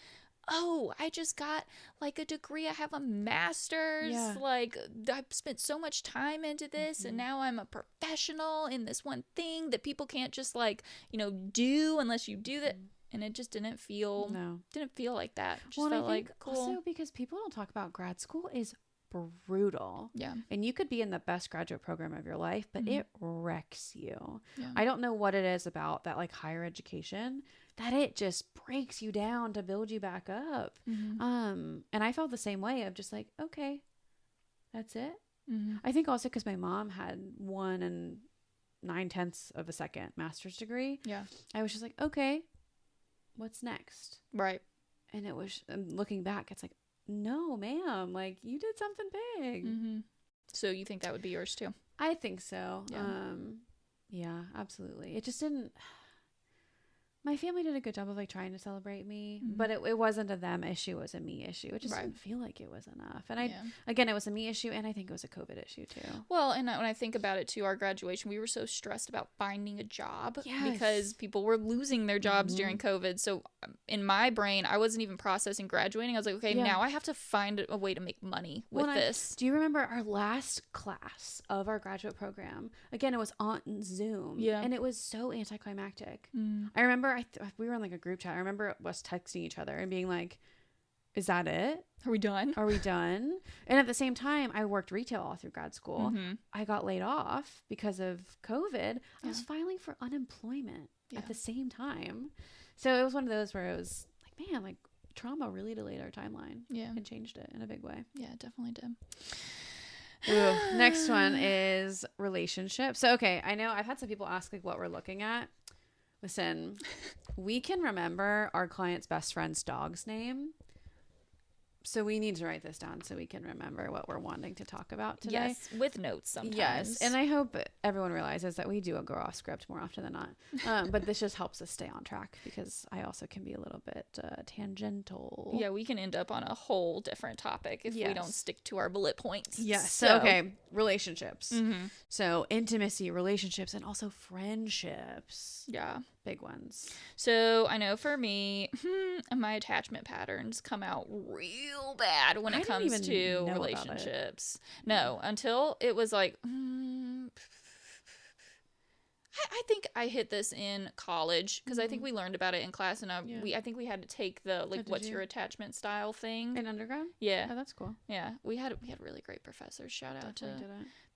oh, I just got like a degree. I have a master's. Yeah. Like I've spent so much time into this and now I'm a professional in this one thing that people can't just like, do unless you do that. And it just didn't feel like that. It just felt like cool. Also because people don't talk about grad school is brutal. Yeah. And you could be in the best graduate program of your life, but it wrecks you. Yeah. I don't know what it is about that like higher education that it just breaks you down to build you back up. And I felt the same way of just like, okay, that's it. I think also because my mom had 1 9/10 of a second master's degree. Yeah. I was just like, okay, what's next? Right. And it was, looking back, it's like, no, ma'am, like you did something big. So you think that would be yours too? I think so. Yeah, absolutely. It just didn't. My family did a good job of like trying to celebrate me, but it wasn't a them issue, it was a me issue. It just didn't feel like it was enough. And again, it was a me issue, and I think it was a COVID issue too. Well, and when I think about it too, our graduation, we were so stressed about finding a job because people were losing their jobs during COVID. So in my brain, I wasn't even processing graduating. I was like, okay, now I have to find a way to make money with this. Do you remember our last class of our graduate program? Again, it was on Zoom. Yeah. And it was so anticlimactic. I remember we were in like a group chat. I remember us texting each other and being like, is that it? Are we done? And at the same time, I worked retail all through grad school. I got laid off because of COVID. I was filing for unemployment at the same time. So it was one of those where it was like, man, like trauma really delayed our timeline and changed it in a big way. Yeah, it definitely did. Ooh, next one is relationships. So, okay, I know I've had some people ask like what we're looking at. Listen, we can remember our client's best friend's dog's name. So we need to write this down so we can remember what we're wanting to talk about today. Yes, with notes sometimes. Yes, and I hope everyone realizes that we do go off script more often than not. But this just helps us stay on track because I also can be a little bit tangential. Yeah, we can end up on a whole different topic if we don't stick to our bullet points. Yes. So okay, relationships. So intimacy, relationships, and also friendships. Yeah. Big ones. So I know for me, my attachment patterns come out real bad when it comes to relationships. No, until it was like, I think I hit this in college because I think we learned about it in class, and I think we had to take the like what's your attachment style thing in undergrad. Yeah, oh, that's cool. Yeah, we had really great professors. Shout out to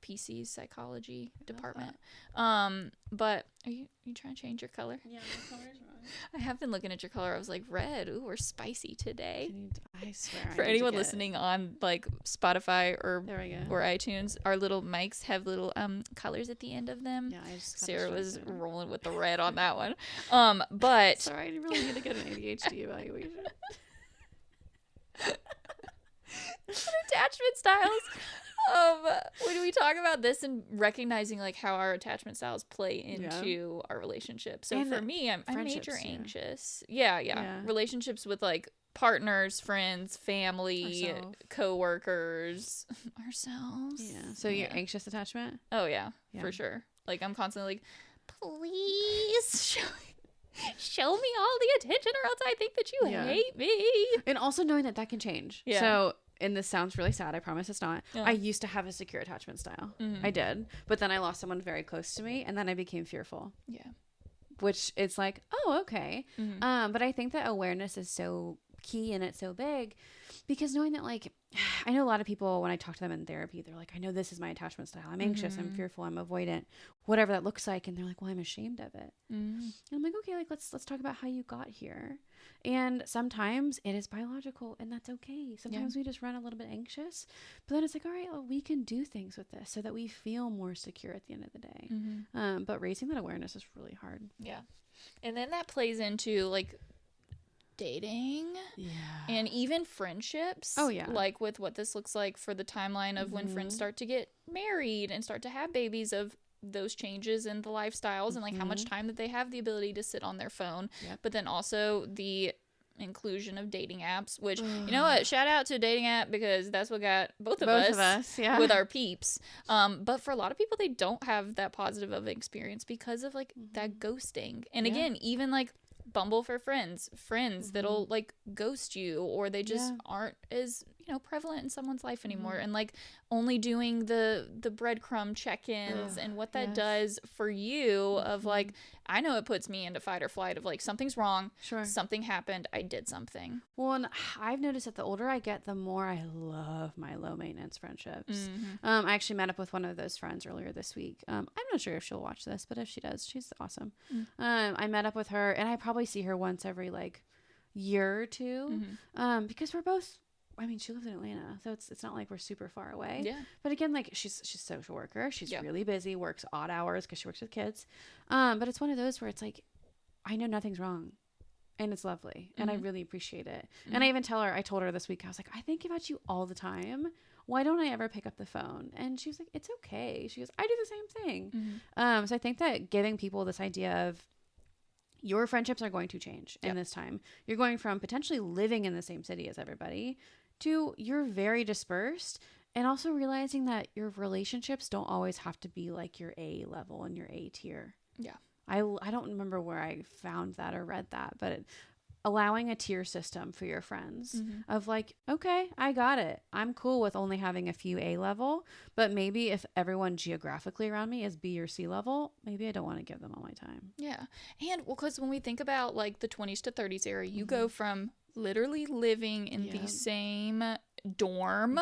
PC's psychology department. But Are you trying to change your color? Yeah, my color's wrong. I have been looking at your color. I was like, red. Ooh, we're spicy today. I swear. For anyone listening on like Spotify or iTunes, our little mics have little colors at the end of them. Yeah, I just Sarah was rolling with the red on that one. But sorry, I really need to get an ADHD evaluation. Attachment styles. When we talk about this and recognizing like how our attachment styles play into our relationships. So and for me, I'm major anxious. Yeah. Relationships with like partners, friends, family, coworkers, ourselves. Yeah. So you're anxious attachment? Oh yeah, for sure. Like I'm constantly like, please show me all the attention or else I think that you hate me. And also knowing that can change. Yeah. So, and this sounds really sad, I promise it's not. I used to have a secure attachment style. I did. But then I lost someone very close to me and then I became fearful. Yeah. Which it's like, oh, okay. But I think that awareness is so key and it's so big because knowing that like I know a lot of people when I talk to them in therapy, they're like, I know this is my attachment style. I'm anxious, I'm fearful, I'm avoidant, whatever that looks like. And they're like, well, I'm ashamed of it. And I'm like, okay, like let's talk about how you got here. And sometimes it is biological and that's okay. Sometimes we just run a little bit anxious, but then it's like, all right, well, we can do things with this so that we feel more secure at the end of the day. But raising that awareness is really hard. Yeah. And then that plays into like dating and even friendships. Like with what this looks like for the timeline of when friends start to get married and start to have babies, of those changes in the lifestyles and like how much time that they have the ability to sit on their phone. But then also the inclusion of dating apps, which you know what, shout out to a dating app because that's what got both of us with our peeps. But for a lot of people, they don't have that positive of experience because of like that ghosting. And again, even like Bumble for friends that'll like ghost you, or they just aren't as prevalent in someone's life anymore. And like only doing the breadcrumb check-ins and what that does for you of like, I know it puts me into fight or flight of like, something's wrong, something happened, I did something. Well, and I've noticed that the older I get, the more I love my low maintenance friendships. I actually met up with one of those friends earlier this week. I'm not sure if she'll watch this, but if she does, she's awesome. I met up with her and I probably see her once every like year or two because we're both, I mean, she lives in Atlanta, so it's not like we're super far away. Yeah. But again, like she's a social worker. She's really busy, works odd hours because she works with kids. But it's one of those where it's like, I know nothing's wrong. And it's lovely. And I really appreciate it. And I even I told her this week, I was like, I think about you all the time. Why don't I ever pick up the phone? And she was like, it's okay. She goes, I do the same thing. So I think that giving people this idea of your friendships are going to change in this time. You're going from potentially living in the same city as everybody to you're very dispersed, and also realizing that your relationships don't always have to be like your A level and your A tier. Yeah. I don't remember where I found that or read that, but allowing a tier system for your friends of like, okay, I got it. I'm cool with only having a few A level, but maybe if everyone geographically around me is B or C level, maybe I don't want to give them all my time. Yeah. And well, because when we think about like the 20s to 30s era, you go from literally living in the same dorm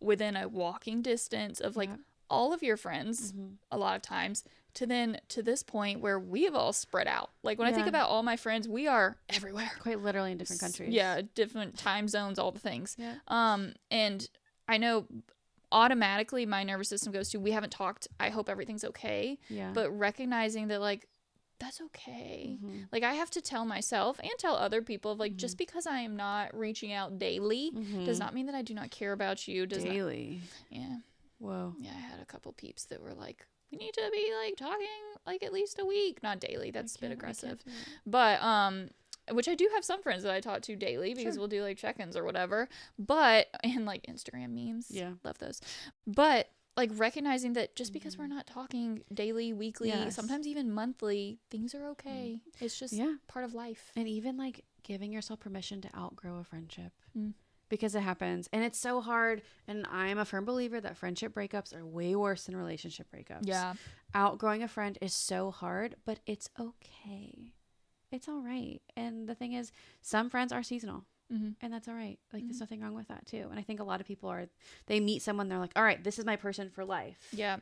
within a walking distance of like all of your friends a lot of times to this point where we have all spread out. Like when I think about all my friends, we are everywhere. Quite literally in different countries. Yeah, different time zones, all the things. Yeah. And I know automatically my nervous system goes to, we haven't talked, I hope everything's okay. Yeah. But recognizing that like, that's okay. Like I have to tell myself and tell other people of like, just because I am not reaching out daily does not mean that I do not care about you. Daily. Yeah. Whoa. Yeah. I had a couple peeps that were like, we need to be like talking like at least a week, not daily. That's a bit aggressive, but, which I do have some friends that I talk to daily because we'll do like check-ins or whatever, but, and like Instagram memes. Yeah. Love those. But like recognizing that just because we're not talking daily, weekly, sometimes even monthly, things are okay. It's just part of life. And even like giving yourself permission to outgrow a friendship because it happens. And it's so hard. And I'm a firm believer that friendship breakups are way worse than relationship breakups. Yeah. Outgrowing a friend is so hard, but it's okay. It's all right. And the thing is, some friends are seasonal. And that's all right. Like there's nothing wrong with that too. And I think a lot of people they meet someone, they're like, all right, this is my person for life. Yeah.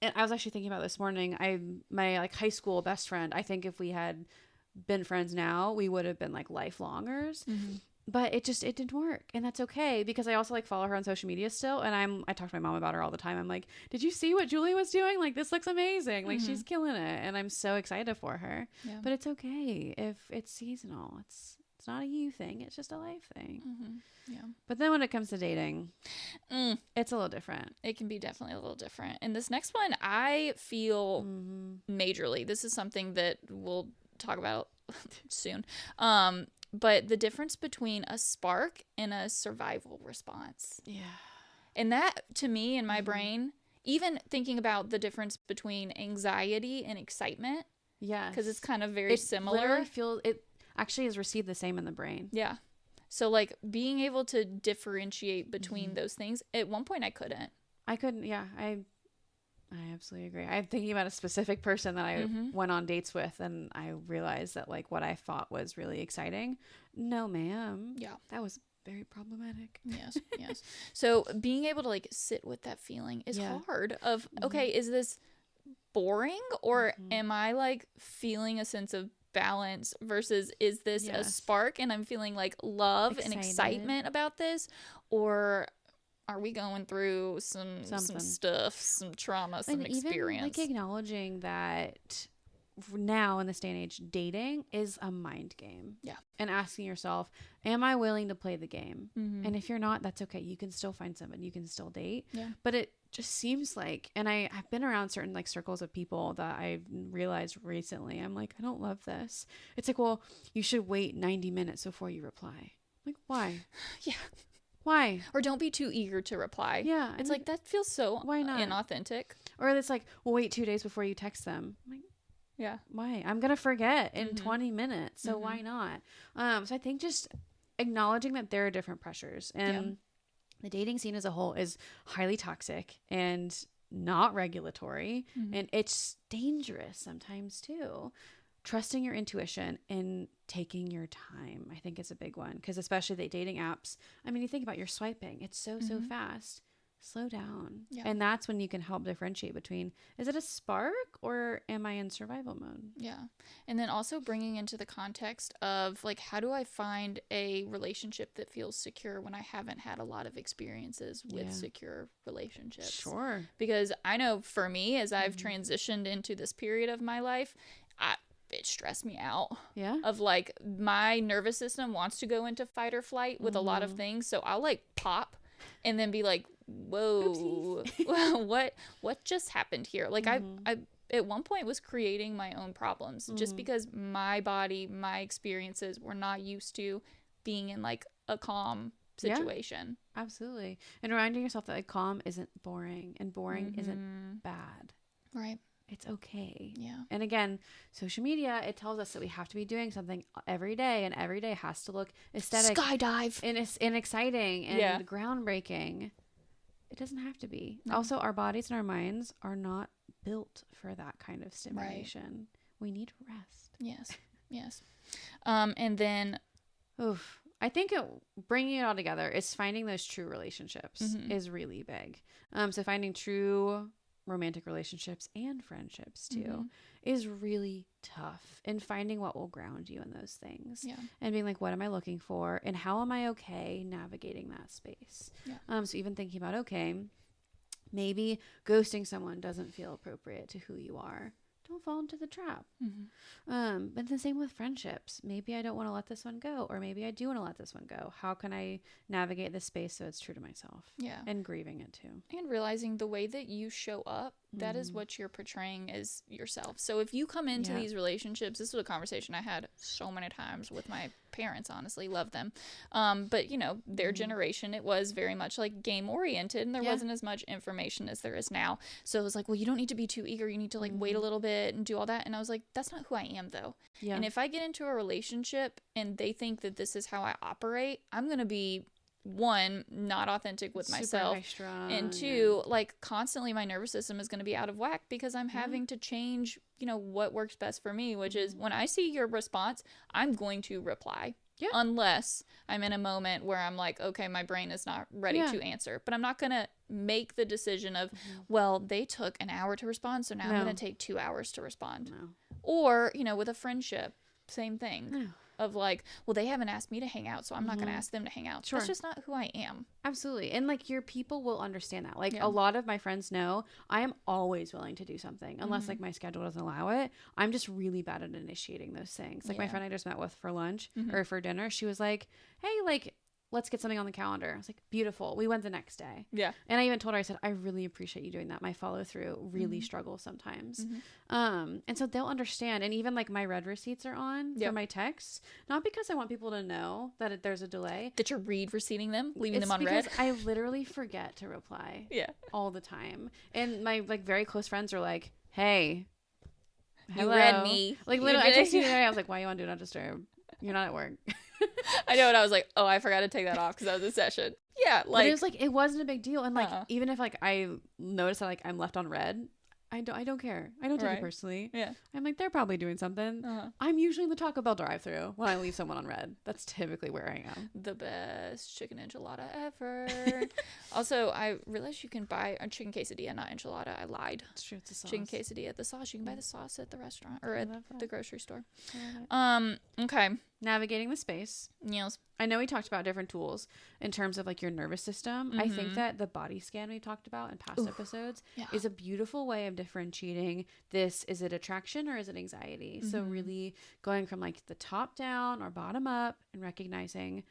and I was actually thinking about this morning, my like high school best friend, I think if we had been friends now, we would have been like lifelongers. But it didn't work, and that's okay, because I also like follow her on social media still, and I talk to my mom about her all the time. I'm like, did you see what Julie was doing? Like, this looks amazing. Like, she's killing it, and I'm so excited for her. Yeah. But it's okay if it's seasonal. It's not a you thing. It's just a life thing. Yeah. But then when it comes to dating, it's a little different. It can be definitely a little different. And this next one, I feel majorly. This is something that we'll talk about soon. But the difference between a spark and a survival response. Yeah. And that, to me, in my brain, even thinking about the difference between anxiety and excitement. Yeah. Because it's kind of very similar. It actually is received the same in the brain. Yeah. So, like, being able to differentiate between those things, at one point I couldn't. Yeah. I absolutely agree. I'm thinking about a specific person that I went on dates with, and I realized that like what I thought was really exciting, no ma'am. Yeah. That was very problematic. Yes. So being able to like sit with that feeling is hard of, okay, is this boring, or am I like feeling a sense of balance versus is this a spark and I'm feeling like love and excitement about this, or are we going through some stuff, some trauma, some experience? Even like acknowledging that now in this day and age, dating is a mind game. Yeah. And asking yourself, am I willing to play the game? And if you're not, that's okay. You can still find someone. You can still date. Yeah. But it just seems like, and I've been around certain like circles of people that I've realized recently, I'm like, I don't love this. It's like, well, you should wait 90 minutes before you reply. Like, why? Yeah. Why? Or don't be too eager to reply. Yeah. It's like, that feels so inauthentic. Or it's like, well, wait 2 days before you text them. I'm like, yeah. Why? I'm going to forget in 20 minutes. So why not? So I think just acknowledging that there are different pressures, and the dating scene as a whole is highly toxic and not regulatory. And it's dangerous sometimes too. Trusting your intuition and taking your time, I think, is a big one, because especially the dating apps, I mean, you think about your swiping, it's so fast. Slow down. Yeah. And that's when you can help differentiate between, is it a spark or am I in survival mode? Yeah. And then also bringing into the context of like, how do I find a relationship that feels secure when I haven't had a lot of experiences with secure relationships? Sure. Because I know for me, as I've transitioned into this period of my life, it stressed me out. Yeah. Of like, my nervous system wants to go into fight or flight with a lot of things. So I'll like pop and then be like, whoa, what just happened here? Like I at one point was creating my own problems just because my body, my experiences were not used to being in like a calm situation. Yeah, absolutely. And reminding yourself that like calm isn't boring, and boring isn't bad. Right. It's okay. Yeah. And again, social media, it tells us that we have to be doing something every day, and every day has to look aesthetic, skydive, and exciting and groundbreaking. It doesn't have to be. No. Also, our bodies and our minds are not built for that kind of stimulation. Right. We need rest. Yes. And then, I think bringing it all together is finding those true relationships is really big. So finding true romantic relationships and friendships too is really tough, and finding what will ground you in those things and being like, what am I looking for, and how am I okay navigating that space? So even thinking about, okay, maybe ghosting someone doesn't feel appropriate to who you are. Don't fall into the trap. But the same with friendships. Maybe I don't want to let this one go, or maybe I do want to let this one go. How can I navigate this space so it's true to myself? Yeah. And grieving it too. And realizing the way that you show up, that is what you're portraying as yourself. So if you come into these relationships, this was a conversation I had so many times with my parents, honestly, love them. But you know, their generation, it was very much like game oriented, and there wasn't as much information as there is now. So it was like, well, you don't need to be too eager. You need to like wait a little bit and do all that. And I was like, that's not who I am though. Yeah. And if I get into a relationship and they think that this is how I operate, I'm going to be, one, not authentic with myself, and two, like constantly my nervous system is going to be out of whack because I'm having to change, you know, what works best for me, which is when I see your response, I'm going to reply. Yeah. Unless I'm in a moment where I'm like, okay, my brain is not ready to answer. But I'm not going to make the decision of, well, they took an hour to respond, so now I'm going to take 2 hours to respond. No. Or, you know, with a friendship, same thing. No. Of like, well, they haven't asked me to hang out, so I'm not going to ask them to hang out. Sure. That's just not who I am. Absolutely. And like your people will understand that. Like a lot of my friends know I am always willing to do something unless like my schedule doesn't allow it. I'm just really bad at initiating those things. Like my friend I just met with for lunch or for dinner, she was like, hey, like, let's get something on the calendar. I was like, beautiful. We went the next day. Yeah. And I even told her, I said, I really appreciate you doing that. My follow through really struggles sometimes. And so they'll understand. And even like my red receipts are on for my texts, not because I want people to know that there's a delay. That you're read receipting them, leaving them on red. Because I literally forget to reply all the time. And my like very close friends are like, hey, hello. You read me. Like literally, I texted you the other day. I was like, why you on Do Not Disturb? You're not at work. I know, and I was like, oh, I forgot to take that off because I was in session. Yeah, like but it was like it wasn't a big deal, and like even if like I notice that like I'm left on red, I don't care. I don't take it personally. Yeah, I'm like they're probably doing something. I'm usually in the Taco Bell drive-thru when I leave someone on red. That's typically where I am. The best chicken enchilada ever. Also, I realized you can buy a chicken quesadilla, not enchilada. I lied. It's true. It's a sauce. Chicken quesadilla. The sauce. You can buy the sauce at the restaurant or at the grocery store. Okay. Navigating the space. Yes. I know we talked about different tools in terms of like your nervous system. I think that the body scan we talked about in past episodes is a beautiful way of differentiating this. Is it attraction or is it anxiety? So really going from like the top down or bottom up and recognizing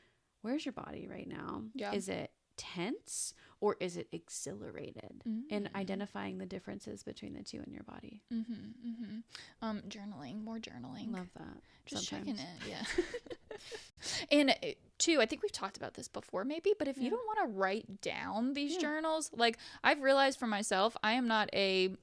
where's your body right now? Yeah. Is it tense or is it exhilarated? And identifying the differences between the two in your body. Journaling, more journaling. Love that. Just checking it. Yeah. And too, I think we've talked about this before maybe, but if you don't want to write down these journals, like I've realized for myself, I am not a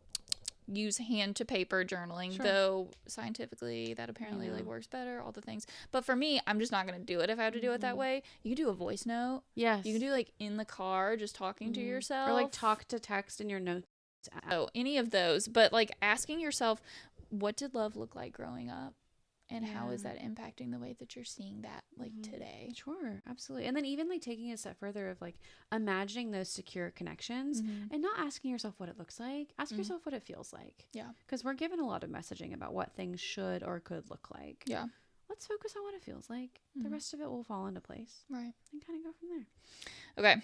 use hand to paper journaling, though scientifically that apparently like works better, all the things. But for me, I'm just not going to do it if I have to do it that way. You can do a voice note. Yes. You can do like in the car, just talking to yourself. Or like talk to text in your notes app. Oh, any of those. But like asking yourself, what did love look like growing up? And how is that impacting the way that you're seeing that like today? Sure, absolutely. And then even like taking it a step further of like imagining those secure connections and not asking yourself what it looks like. Ask yourself what it feels like. Yeah. Because we're given a lot of messaging about what things should or could look like. Yeah. Let's focus on what it feels like. The rest of it will fall into place. Right. And kind of go from there.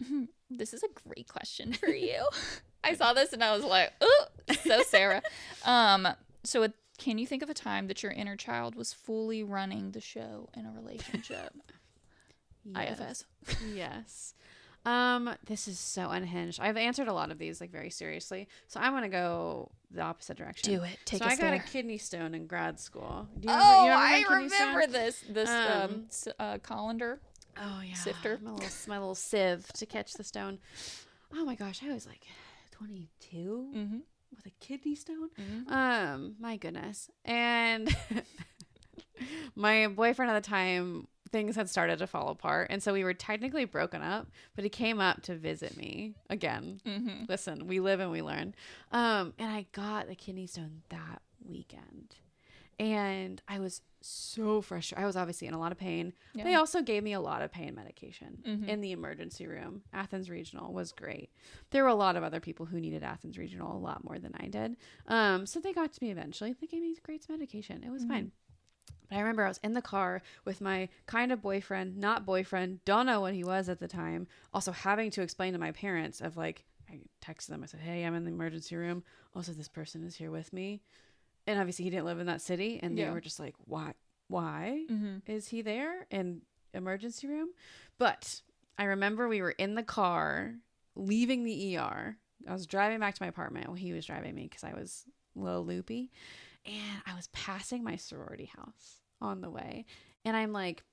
Okay. This is a great question for you. I saw this and I was like, oh, so Sarah. Can you think of a time that your inner child was fully running the show in a relationship? IFS. Yes. This is so unhinged. I've answered a lot of these like very seriously, so I'm gonna go the opposite direction. Do it. Take us there. So I got a kidney stone in grad school. I remember this colander. Oh yeah. Sifter. My little sieve to catch the stone. Oh my gosh, I was like 22. With a kidney stone. My goodness. And my boyfriend at the time, things had started to fall apart, and so we were technically broken up, but he came up to visit me again. Listen, we live and we learn. And I got the kidney stone that weekend, and I was so frustrated. I was obviously in a lot of pain. They also gave me a lot of pain medication in the emergency room. Athens Regional was great. There were a lot of other people who needed Athens Regional a lot more than I did. So they got to me eventually. They gave me great medication. It was fine. But I remember I was in the car with my kind of boyfriend, not boyfriend, don't know what he was at the time. Also having to explain to my parents of like, I texted them. I said, hey, I'm in the emergency room. Also, this person is here with me. And obviously he didn't live in that city. And they were just like, why is he there in emergency room? But I remember we were in the car leaving the ER. I was driving back to my apartment while he was driving me because I was a little loopy. And I was passing my sorority house on the way. And I'm like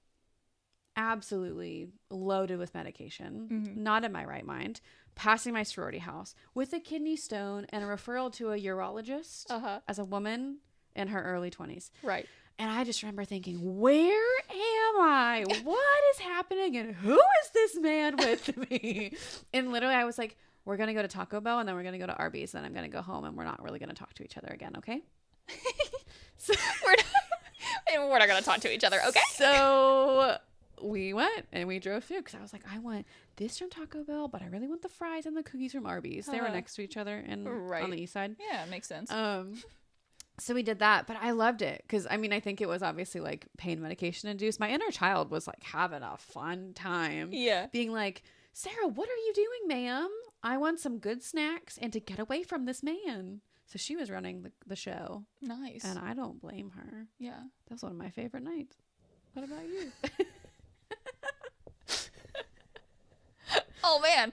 absolutely loaded with medication, not in my right mind, passing my sorority house with a kidney stone and a referral to a urologist as a woman in her early 20s. Right. And I just remember thinking, where am I? What is happening? And who is this man with me? And literally I was like, we're going to go to Taco Bell and then we're going to go to Arby's. Then I'm going to go home and we're not really going to talk to each other again. Okay. So we're not, And we're not going to talk to each other, okay? So we went and we drove through because I was like, I want this from Taco Bell, but I really want the fries and the cookies from Arby's. They were next to each other and on the east side. Yeah, it makes sense. So we did that, but I loved it because, I mean, I think it was obviously like pain medication induced. My inner child was like having a fun time. Yeah. Being like, Sarah, what are you doing, ma'am? I want some good snacks and to get away from this man. So she was running the show. Nice. And I don't blame her. Yeah. That was one of my favorite nights. What about you? Oh, man.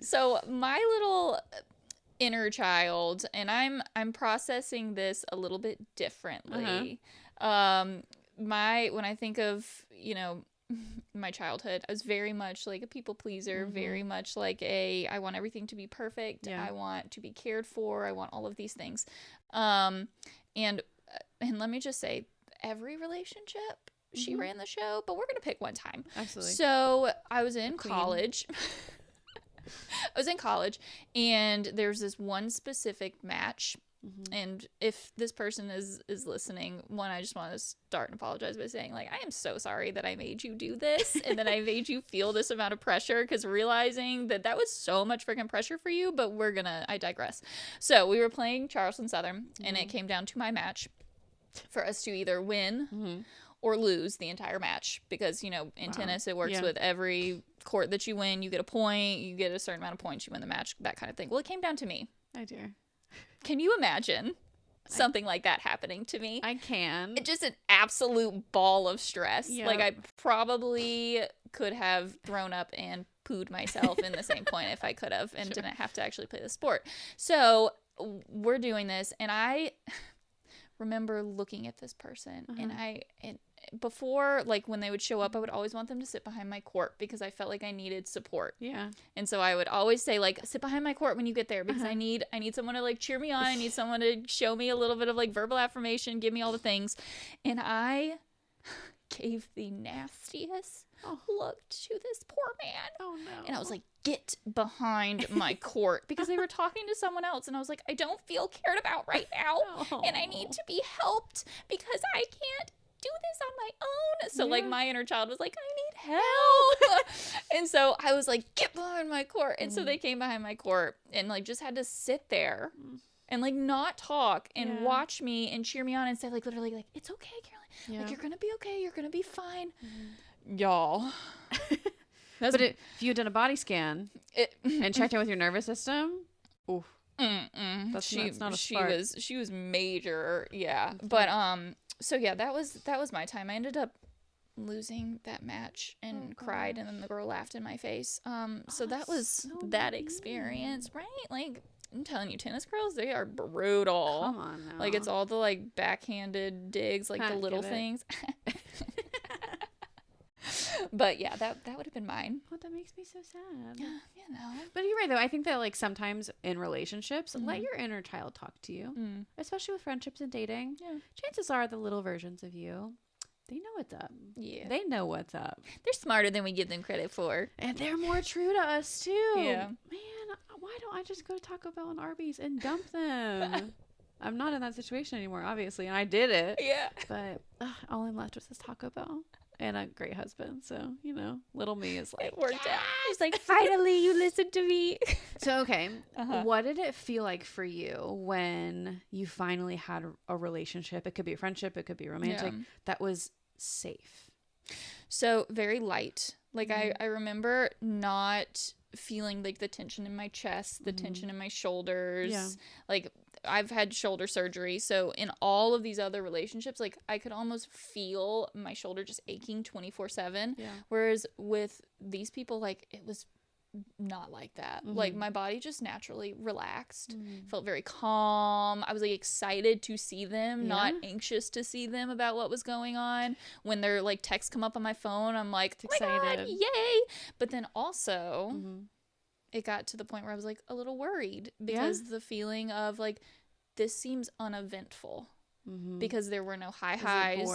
So my little inner child, and I'm processing this a little bit differently. When I think of, you know, my childhood, I was very much like a people pleaser, very much like I want everything to be perfect. Yeah. I want to be cared for. I want all of these things. And let me just say, every relationship, she ran the show, but we're going to pick one time. Absolutely. So I was in college. And there's this one specific match. And if this person is listening, one, I just want to start and apologize by saying, like, I am so sorry that I made you do this and that I made you feel this amount of pressure, because realizing that was so much freaking pressure for you. But I digress. So we were playing Charleston Southern, and it came down to my match for us to either win or lose the entire match, because, you know, in tennis it works with every court that you win, you get a point, you get a certain amount of points, you win the match, that kind of thing. Well, it came down to me. Oh dear. Can you imagine something like that happening to me? I can. It's just an absolute ball of stress. Yep. Like, I probably could have thrown up and pooed myself in the same point if I could have, and didn't have to actually play the sport. So we're doing this, and I remember looking at this person, and before, like, when they would show up, I would always want them to sit behind my court, because I felt like I needed support. Yeah. And so I would always say, like, sit behind my court when you get there, because I need someone to, like, cheer me on. I need someone to show me a little bit of, like, verbal affirmation, give me all the things. And I gave the nastiest look to this poor man. Oh, no. And I was like, get behind my court, because they were talking to someone else, and I was like, I don't feel cared about right now, and I need to be helped, because I can't do this on my own. So like, my inner child was like, I need help. And so I was like, get behind my court. And so they came behind my court and, like, just had to sit there and, like, not talk and watch me and cheer me on and say, like, literally, like, it's okay, Caroline. Like, you're gonna be okay, you're gonna be fine. Y'all. But if you had done a body scan and checked in with your nervous system, oof. That's not a spark. She was major. Yeah. But so yeah, that was my time. I ended up losing that match and cried, and then the girl laughed in my face. So that was so that experience, right? Like, I'm telling you, tennis girls, they are brutal. Come on now. Like, it's all the, like, backhanded digs, like the little things. But yeah, that would have been mine. Oh, that makes me so sad. Yeah, you know. But you're right, though. I think that, like, sometimes in relationships, let your inner child talk to you, especially with friendships and dating. Yeah. Chances are the little versions of you, they know what's up. Yeah. They know what's up. They're smarter than we give them credit for. And they're more true to us, too. Yeah. Man, why don't I just go to Taco Bell and Arby's and dump them? I'm not in that situation anymore, obviously, and I did it. Yeah. But all I'm left was this Taco Bell. And a great husband. So, you know, little me is like, it worked out. He's like, finally, you listened to me. So, okay. What did it feel like for you when you finally had a relationship? It could be a friendship. It could be romantic. That was safe. So, very light. Like, I remember not feeling, like, the tension in my chest, the tension in my shoulders. Yeah. Like, I've had shoulder surgery, so in all of these other relationships, like, I could almost feel my shoulder just aching 24/7. Yeah. Whereas with these people, like, it was not like that. Like, my body just naturally relaxed, felt very calm. I was, like, excited to see them, not anxious to see them about what was going on. When their, like, texts come up on my phone, I'm like, excited. My God, yay! But then also, it got to the point where I was, like, a little worried, because the feeling of, like, this seems uneventful, because there were no high highs,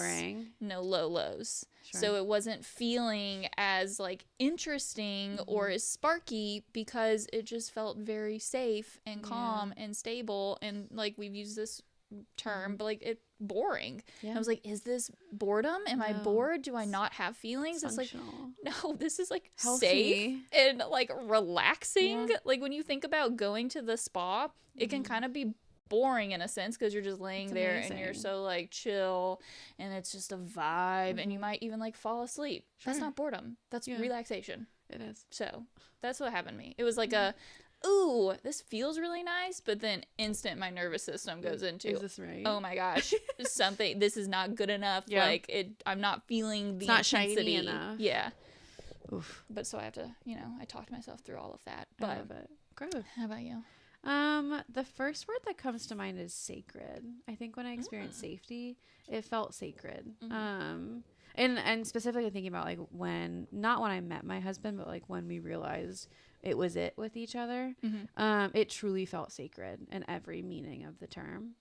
no low lows. Sure. So it wasn't feeling as, like, interesting or as sparky, because it just felt very safe and calm and stable. And, like, we've used this term, but like it boring. I was like, is this boredom? Am I bored? Do I not have feelings? It's like, no, this is like healthy, safe and like relaxing. Like when you think about going to the spa, it can kind of be boring in a sense because you're just laying there and you're so like chill and it's just a vibe and you might even like fall asleep. That's not boredom. That's relaxation. It is. So that's what happened to me. It was like a, ooh, this feels really nice, but then instant my nervous system goes into, is this right? Oh my gosh, this is not good enough. Like I'm not feeling the it's intensity. Not shiny enough. Yeah. Oof. But so I have to, I talked myself through all of that. But I love it. Great. How about you? The first word that comes to mind is sacred. I think when I experienced safety, it felt sacred. And specifically thinking about like not when I met my husband, but like when we realized it was it with each other, it truly felt sacred in every meaning of the term.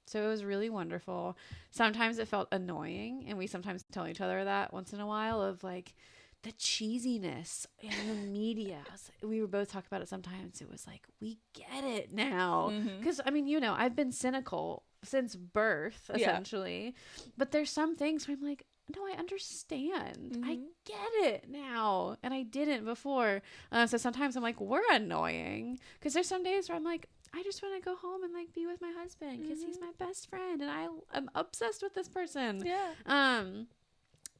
So it was really wonderful. Sometimes it felt annoying, and we sometimes tell each other that once in a while of like, the cheesiness in the media. We would both talk about it sometimes. It was like, we get it now. Because, I mean, I've been cynical since birth, essentially. But there's some things where I'm like, no, I understand. I get it now. And I didn't before. So sometimes I'm like, we're annoying. Because there's some days where I'm like, I just want to go home and like be with my husband because he's my best friend. And I'm obsessed with this person. Yeah.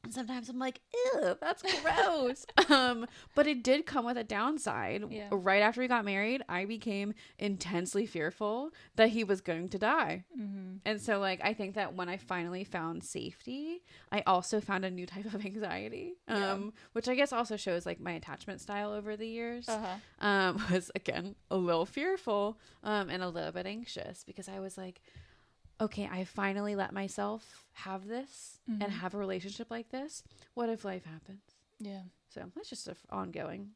And sometimes I'm like, ew, that's gross. But it did come with a downside. Yeah. Right after we got married, I became intensely fearful that he was going to die. And so, like, I think that when I finally found safety, I also found a new type of anxiety, which I guess also shows, like, my attachment style over the years. Was, again, a little fearful and a little bit anxious because I was like, okay, I finally let myself have this and have a relationship like this. What if life happens? Yeah. So that's just an ongoing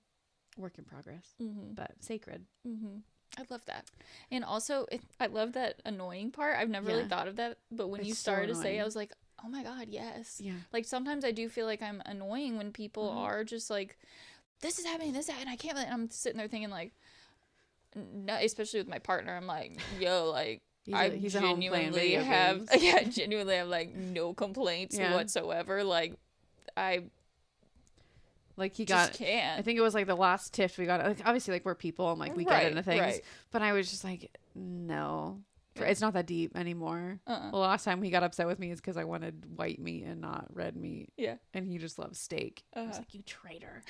work in progress, but sacred. I love that. And also, I love that annoying part. I've never really thought of that. But when you started to say, I was like, oh my God, yes. Yeah. Like sometimes I do feel like I'm annoying when people are just like, this is happening, and I can't. And I'm sitting there thinking like, no, especially with my partner, I'm like, yo, like, He's genuinely have like no complaints whatsoever. Like he got can't. I think it was like the last tiff we got. Like, obviously, like we're people and like we get into things, but I was just like, no, it's not that deep anymore. The last time he got upset with me is because I wanted white meat and not red meat. Yeah, and he just loves steak. I was like, you traitor.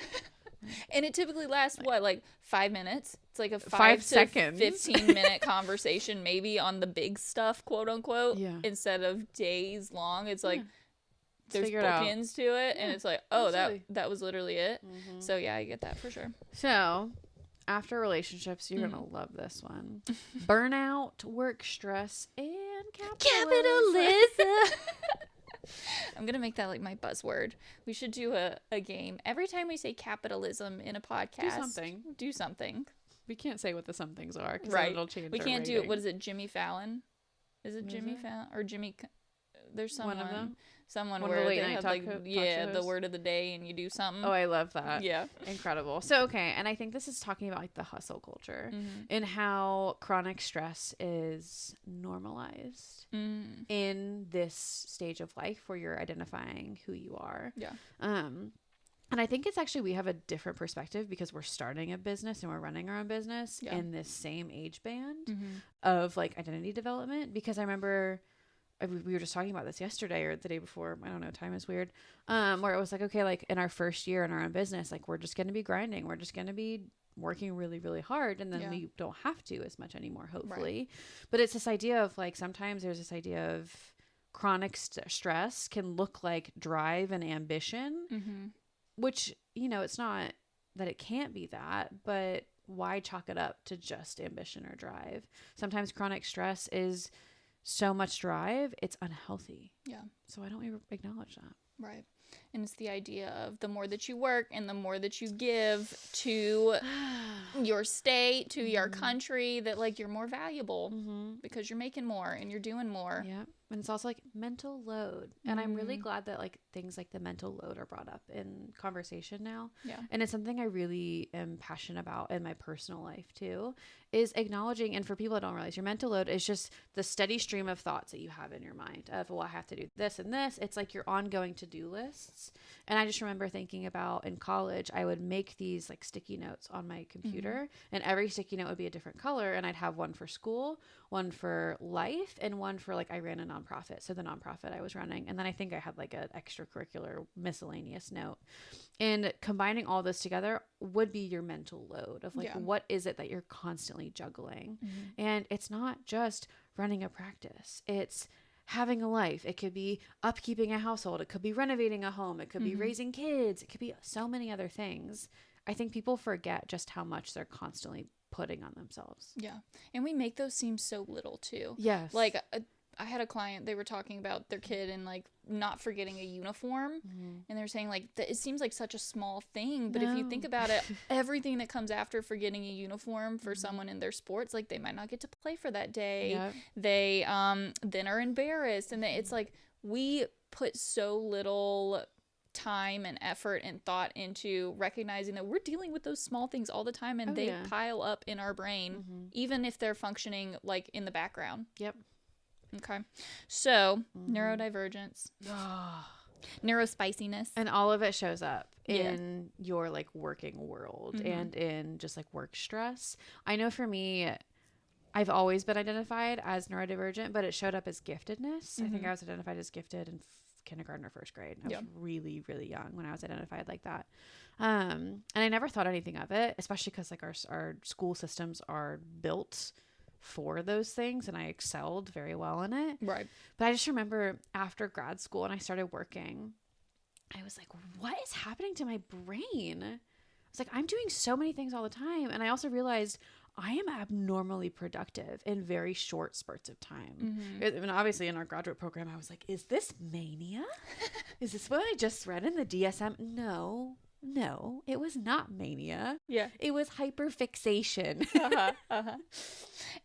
And it typically lasts like 5 minutes. It's like a 5 seconds, 15-minute conversation, maybe on the big stuff, quote unquote. Yeah. Instead of days long, it's like there's bookends to it, and it's like, oh, that was literally it. So yeah, I get that for sure. So after relationships, you're gonna love this one: burnout, work stress, and capitalism. I'm going to make that like my buzzword. We should do a game. Every time we say capitalism in a podcast, do something. We can't say what the somethings are because it'll change. We can't do it. What is it? Jimmy Fallon? Is it Jimmy Fallon or Jimmy? There's someone. One of them. Someone where they have like the word of the day and you do something. Oh, I love that. Yeah. Incredible. So, okay. And I think this is talking about like the hustle culture and how chronic stress is normalized in this stage of life where you're identifying who you are. Yeah. And I think it's actually, we have a different perspective because we're starting a business and we're running our own business in this same age band of like identity development. Because I remember we were just talking about this yesterday or the day before. I don't know. Time is weird. Where it was like, okay, like in our first year in our own business, like we're just going to be grinding. We're just going to be working really, really hard. And then we don't have to as much anymore, hopefully. Right. But it's this idea of like, sometimes there's this idea of chronic stress can look like drive and ambition, which, it's not that it can't be that, but why chalk it up to just ambition or drive? Sometimes chronic stress is so much drive, it's unhealthy. Yeah. So why don't we acknowledge that? Right. And it's the idea of the more that you work and the more that you give to your state, to your country, that like you're more valuable because you're making more and you're doing more. Yeah. And it's also like mental load. And I'm really glad that like things like the mental load are brought up in conversation now. Yeah. And it's something I really am passionate about in my personal life too, is acknowledging, and for people that don't realize, your mental load is just the steady stream of thoughts that you have in your mind of, well, I have to do this and this. It's like your ongoing to-do lists. And I just remember thinking about in college, I would make these like sticky notes on my computer, and every sticky note would be a different color. And I'd have one for school, one for life, and one for like, I ran a nonprofit. So the nonprofit I was running. And then I think I had like an extracurricular miscellaneous note. And combining all this together would be your mental load of like, what is it that you're constantly juggling? And it's not just running a practice. It's having a life. It could be upkeeping a household. It could be renovating a home. It could be raising kids. It could be so many other things. I think people forget just how much they're constantly putting on themselves. Yeah. And we make those seem so little too. Yes. Like I had a client, they were talking about their kid and like not forgetting a uniform. And they're saying like, it seems like such a small thing. But if you think about it, everything that comes after forgetting a uniform for someone in their sports, like they might not get to play for that day. Yep. They then are embarrassed. And it's like, we put so little time and effort and thought into recognizing that we're dealing with those small things all the time, and they pile up in our brain, even if they're functioning like in the background. Yep. Okay. So neurodivergence, neurospiciness, and all of it shows up in your like working world and in just like work stress. I know for me, I've always been identified as neurodivergent, but it showed up as giftedness. I think I was identified as gifted in kindergarten or first grade. I was really, really young when I was identified like that. And I never thought anything of it, especially because like our school systems are built for those things, and I excelled very well in it. Right. But I just remember after grad school and I started working, I was like, what is happening to my brain? I was like, I'm doing so many things all the time. And I also realized I am abnormally productive in very short spurts of time. And obviously in our graduate program, I was like, is this mania? Is this what I just read in the DSM? No, it was not mania. Yeah. It was hyperfixation.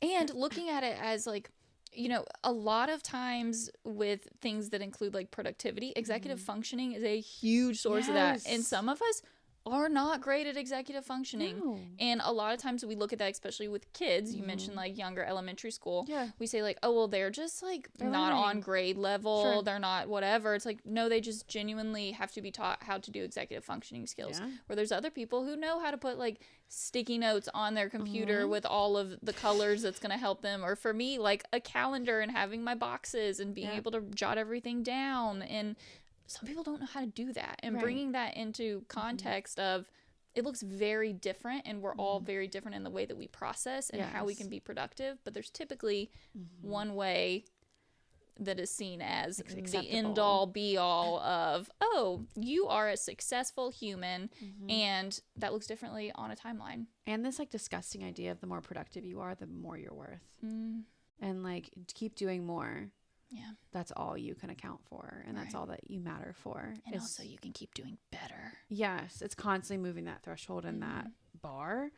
And looking at it as like, you know, a lot of times with things that include like productivity, executive functioning is a huge source of that. And some of us are not great at executive functioning. No. And a lot of times we look at that, especially with kids. You mentioned like younger elementary school. Yeah. We say like, oh, well, they're just like not on grade level. Sure. They're not whatever. It's like, no, they just genuinely have to be taught how to do executive functioning skills. Where there's other people who know how to put like sticky notes on their computer with all of the colors that's going to help them. Or for me, like a calendar and having my boxes and being able to jot everything down. And some people don't know how to do that, and bringing that into context of it looks very different, and we're all very different in the way that we process and how we can be productive. But there's typically one way that is seen as the end all be all of, oh, you are a successful human, and that looks differently on a timeline. And this like disgusting idea of the more productive you are, the more you're worth. And like keep doing more. Yeah. That's all you can account for, and that's all that you matter for. And also you can keep doing better. Yes. It's constantly moving that threshold and that bar.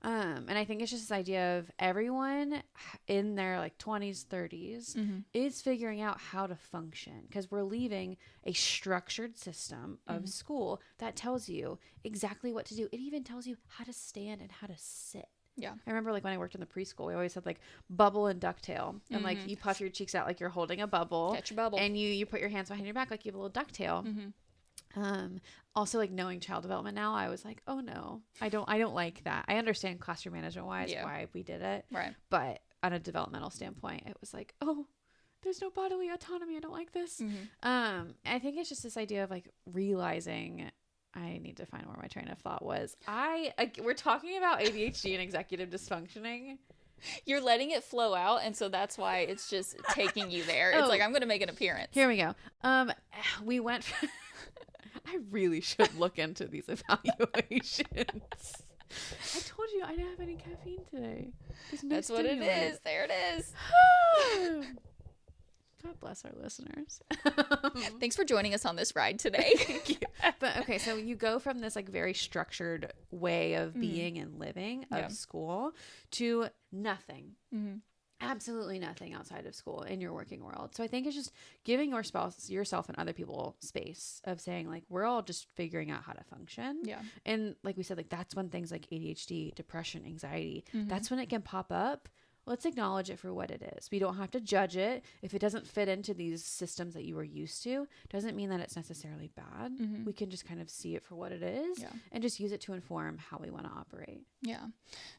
And I think it's just this idea of everyone in their like 20s, 30s is figuring out how to function, because we're leaving a structured system of school that tells you exactly what to do. It even tells you how to stand and how to sit. Yeah. I remember like when I worked in the preschool, we always had like bubble and ducktail, and like you puff your cheeks out like you're holding a bubble. Catch your bubble. And you put your hands behind your back like you have a little ducktail. Also like knowing child development now, I was like, oh no, I don't like that. I understand classroom management wise why we did it. Right. But on a developmental standpoint, it was like, oh, there's no bodily autonomy. I don't like this. I think it's just this idea of like realizing, I need to find where my train of thought was. We're talking about ADHD and executive dysfunctioning. You're letting it flow out, and so that's why it's just taking you there. It's like, I'm going to make an appearance. Here we go. We went I really should look into these evaluations. I told you I didn't have any caffeine today. That's what it is. There it is. God bless our listeners. Thanks for joining us on this ride today. Thank you. But okay, so you go from this like very structured way of being and living of school to nothing. absolutely nothing outside of school in your working world. So I think it's just giving yourself and other people space of saying like, we're all just figuring out how to function. Yeah. And like we said, like that's when things like ADHD, depression, anxiety, that's when it can pop up. Let's acknowledge it for what it is. We don't have to judge it. If it doesn't fit into these systems that you were used to, doesn't mean that it's necessarily bad. We can just kind of see it for what it is and just use it to inform how we want to operate. Yeah.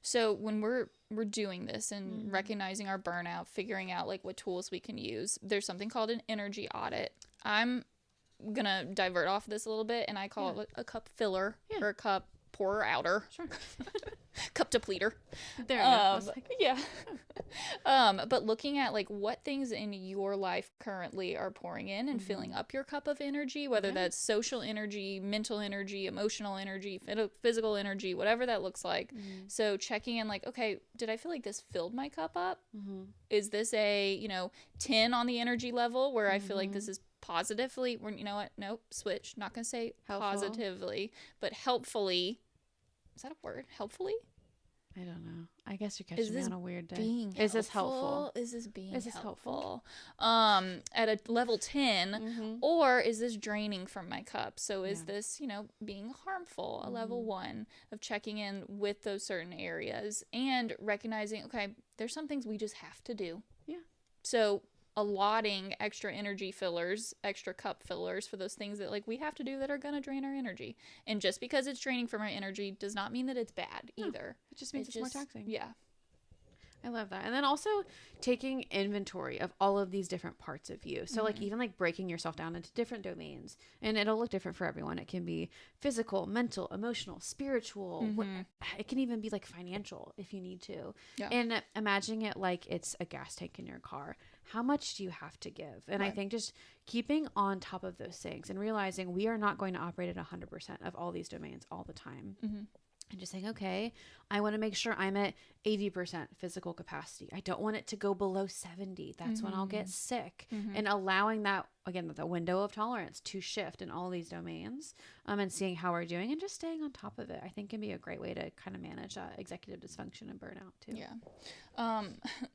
So when we're doing this and recognizing our burnout, figuring out like what tools we can use, there's something called an energy audit. I'm going to divert off this a little bit, and I call it a cup filler or a cup pourer outer. Sure. Cup depleter. There you go. Yeah. But looking at like what things in your life currently are pouring in and filling up your cup of energy, whether that's social energy, mental energy, emotional energy, physical energy, whatever that looks like. So checking in like, okay, did I feel like this filled my cup up? Is this a, 10 on the energy level where I feel like this is positively, you know what? Nope, switch. Not going to say positively, but helpfully. Is that a word? Helpfully? I don't know. I guess you're catching me on a weird day. Is this helpful? Is this being helpful? At a level 10, or is this draining from my cup? So is this, being harmful? A level 1 of checking in with those certain areas and recognizing, okay, there's some things we just have to do. Yeah. So allotting extra energy fillers, extra cup fillers for those things that like we have to do that are going to drain our energy. And just because it's draining from our energy does not mean that it's bad either. It just means it's more taxing. Yeah. I love that. And then also taking inventory of all of these different parts of you. So like even like breaking yourself down into different domains, and it'll look different for everyone. It can be physical, mental, emotional, spiritual. It can even be like financial if you need to. Yeah. And imagining it like it's a gas tank in your car. How much do you have to give? And I think just keeping on top of those things and realizing we are not going to operate at 100% of all these domains all the time. And just saying, okay, I want to make sure I'm at 80% physical capacity. I don't want it to go below 70. That's when I'll get sick. And allowing that, again, the window of tolerance to shift in all these domains, and seeing how we're doing and just staying on top of it, I think can be a great way to kind of manage that executive dysfunction and burnout too. Yeah.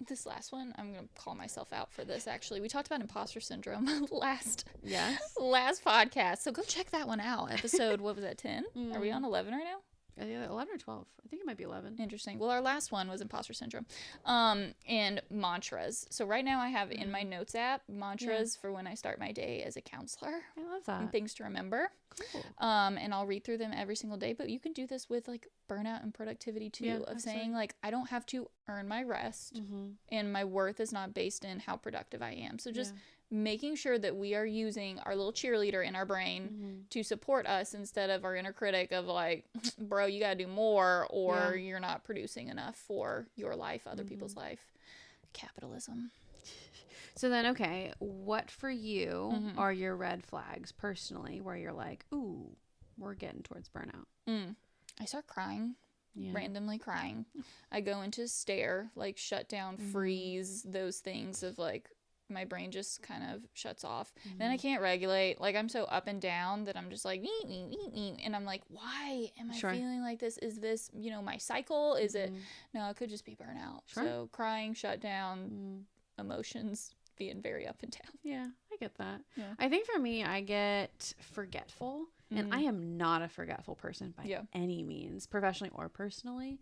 This last one, I'm going to call myself out for this actually. We talked about imposter syndrome last podcast. So go check that one out. Episode, what was that, 10? Are we on 11 right now? 11 or 12. I think it might be 11. Interesting. Well, our last one was imposter syndrome. And mantras. So right now I have in my notes app mantras for when I start my day as a counselor. I love that. And things to remember. Cool. And I'll read through them every single day, but you can do this with like burnout and productivity too, of saying like, I don't have to earn my rest and my worth is not based in how productive I am. So just making sure that we are using our little cheerleader in our brain to support us instead of our inner critic of like, bro, you gotta do more, or you're not producing enough for your life, other people's life. Capitalism. So then, okay, what for you are your red flags personally where you're like, ooh, we're getting towards burnout? I start crying. Randomly crying. I go into stare, like shut down, freeze, those things of like, my brain just kind of shuts off. Then I can't regulate. Like I'm so up and down that I'm just like, and I'm like, why am I feeling like this? Is this, my cycle? Is it? No, it could just be burnout. So crying, shut down, emotions being very up and down. Yeah, I get that. Yeah. I think for me, I get forgetful. And I am not a forgetful person by any means, professionally or personally.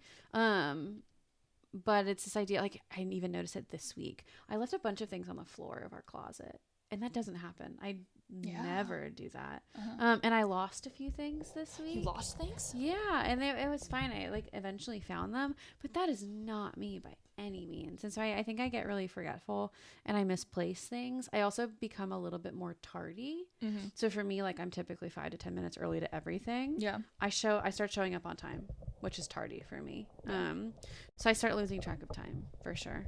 But it's this idea, like I even noticed it this week. I left a bunch of things on the floor of our closet, and that doesn't happen. I never do that. And I lost a few things this week. You lost things? Yeah, and it was fine. I like eventually found them, but that is not me by any means. And so I think I get really forgetful and I misplace things. I also become a little bit more tardy. So for me, like I'm typically 5 to 10 minutes early to everything. Yeah. I start showing up on time, which is tardy for me. So I start losing track of time for sure.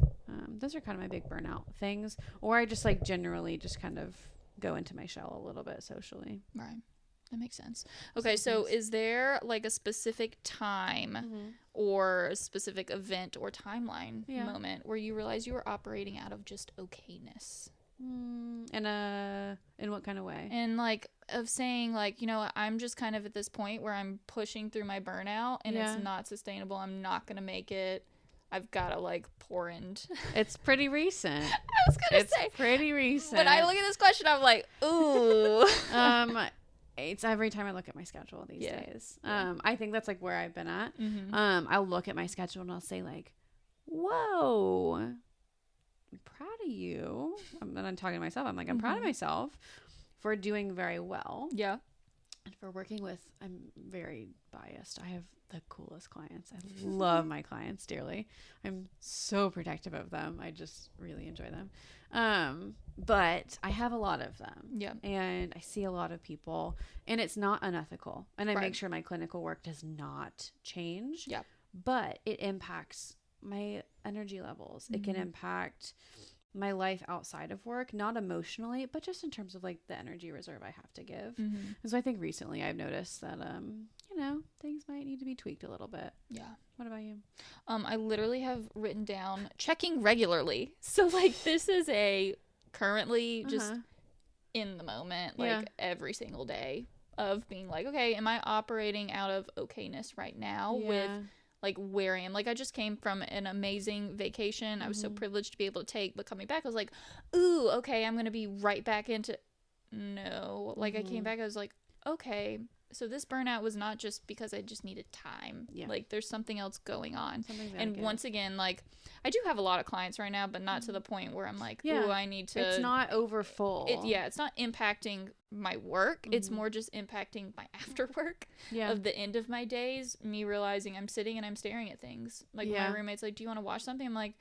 Those are kind of my big burnout things. Or I just like generally just kind of go into my shell a little bit socially. Right. That makes sense. Okay, so is there like a specific time or a specific event or timeline moment where you realize you were operating out of just okayness? In what kind of way? And like of saying like, I'm just kind of at this point where I'm pushing through my burnout and it's not sustainable. I'm not going to make it. I've got to like pour into. It's pretty recent. I was gonna say it's pretty recent. When I look at this question, I'm like, ooh. It's every time I look at my schedule these days. Yeah. I think that's like where I've been at. I'll look at my schedule and I'll say like, whoa, I'm proud of you. And I'm talking to myself. I'm like, I'm proud of myself for doing very well. Yeah. And for working with, I'm very biased. I have the coolest clients. I love my clients dearly. I'm so protective of them. I just really enjoy them. But I have a lot of them. Yeah. And I see a lot of people, and it's not unethical. And I make sure my clinical work does not change. Yeah. But it impacts my energy levels. It can impact my life outside of work, not emotionally, but just in terms of like the energy reserve I have to give. And so I think recently I've noticed that, things might need to be tweaked a little bit. Yeah. What about you? I literally have written down checking regularly. So like this is a currently just in the moment, like every single day of being like, okay, am I operating out of okayness right now with like where I am? Like I just came from an amazing vacation. I was so privileged to be able to take, but coming back I was like, ooh, okay, I'm gonna be right back into I came back, I was like, okay, so this burnout was not just because I just needed time. Like there's something else going on. And once again, like I do have a lot of clients right now, but not to the point where I'm like, ooh, I need to. It's not over full. It's not impacting my work. It's more just impacting my after work of the end of my days. Me realizing I'm sitting and I'm staring at things. Like my roommate's like, do you want to watch something? I'm like,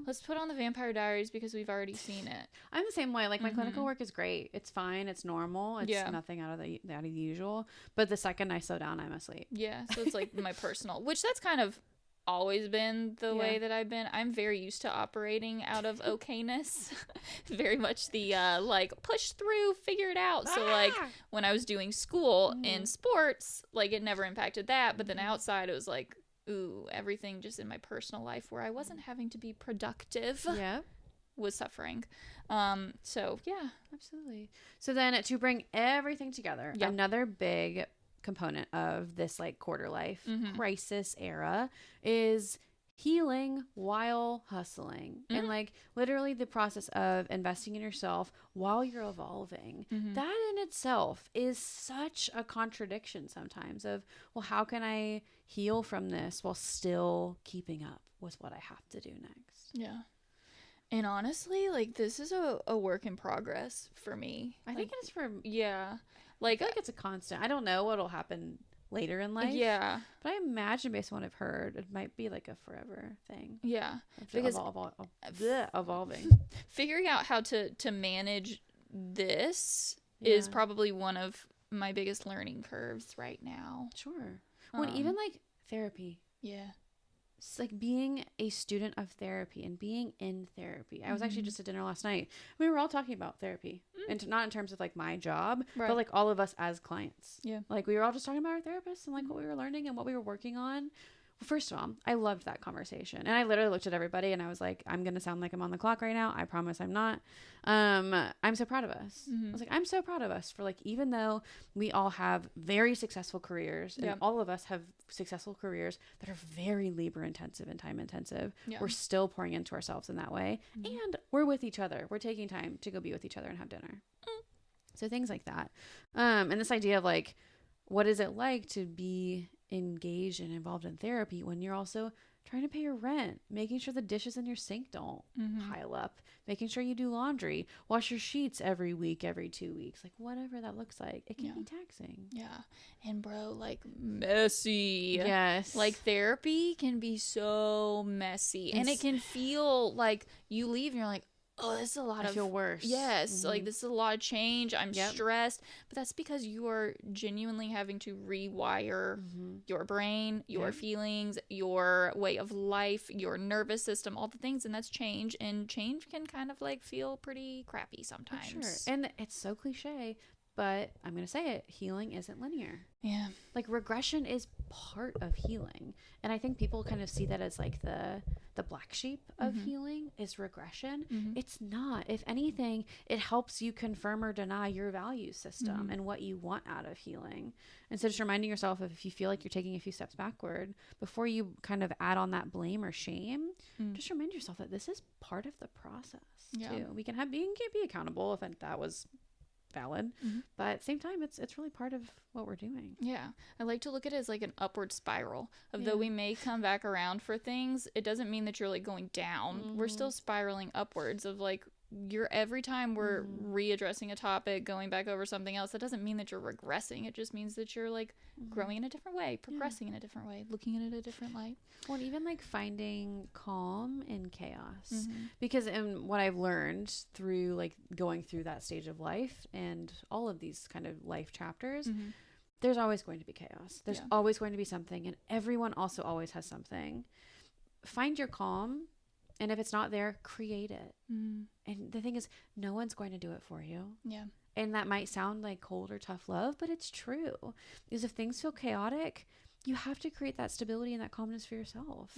let's put on the Vampire Diaries because we've already seen it. I'm the same way. Like my clinical work is great. It's fine. It's normal. It's nothing out of the usual. But the second I slow down, I'm asleep. Yeah. So it's like my personal, which that's kind of always been the way that I've been. I'm very used to operating out of okayness. Very much the like push through, figure it out. So like when I was doing school in sports, like it never impacted that, but then outside it was like, ooh, everything just in my personal life where I wasn't having to be productive was suffering. So yeah, absolutely. So then to bring everything together, another big component of this like quarter life crisis era is healing while hustling and like literally the process of investing in yourself while you're evolving. That in itself is such a contradiction sometimes of, well, how can I heal from this while still keeping up with what I have to do next? And honestly, like this is a work in progress for me. I think it's for like I feel like it's a constant. I don't know what'll happen later in life. But I imagine based on what I've heard, it might be like a forever thing. Because evolving. Figuring out how to manage this is probably one of my biggest learning curves right now. Sure. Well, even like therapy. It's like being a student of therapy and being in therapy. I was actually just at dinner last night. We were all talking about therapy, and not in terms of like my job, but like all of us as clients. Like we were all just talking about our therapists and like what we were learning and what we were working on. Well, first of all, I loved that conversation, and I literally looked at everybody and I was like, I'm gonna sound like I'm on the clock right now. I promise I'm not. I'm so proud of us. I was like, I'm so proud of us for like, even though we all have very successful careers and all of us have successful careers that are very labor intensive and time intensive, we're still pouring into ourselves in that way, and we're with each other. We're taking time to go be with each other and have dinner. So things like that, and this idea of like, what is it like to be engaged and involved in therapy when you're also trying to pay your rent, making sure the dishes in your sink don't pile up, making sure you do laundry, wash your sheets every week, every 2 weeks, like whatever that looks like. It can be taxing. And bro, like messy. Like therapy can be so messy, and it can feel like you leave and you're like, oh, this is a lot I feel worse. Like this is a lot of change. I'm stressed. But that's because you are genuinely having to rewire your brain, your feelings, your way of life, your nervous system, all the things. And that's change. And change can kind of like feel pretty crappy sometimes. Sure. And it's so cliche, But I'm going to say it, healing isn't linear. Yeah. Like regression is part of healing. And I think people kind of see that as like the black sheep of healing is regression. It's not. If anything, it helps you confirm or deny your value system and what you want out of healing. And so just reminding yourself of if you feel like you're taking a few steps backward, before you kind of add on that blame or shame, just remind yourself that this is part of the process too. We can be accountable if that was valid, but at the same time it's really part of what we're doing. I like to look at it as like an upward spiral of though we may come back around for things, it doesn't mean that you're like going down. We're still spiraling upwards of like every time we're readdressing a topic, going back over something else, that doesn't mean that you're regressing. It just means that you're like growing in a different way, progressing in a different way, looking at it a different light. Well, and even like finding calm in chaos, because in what I've learned through like going through that stage of life and all of these kind of life chapters, there's always going to be chaos. There's always going to be something, and everyone also always has something. Find your calm. And if it's not there, create it. And the thing is, no one's going to do it for you. Yeah. And that might sound like cold or tough love, but it's true. Because if things feel chaotic, you have to create that stability and that calmness for yourself.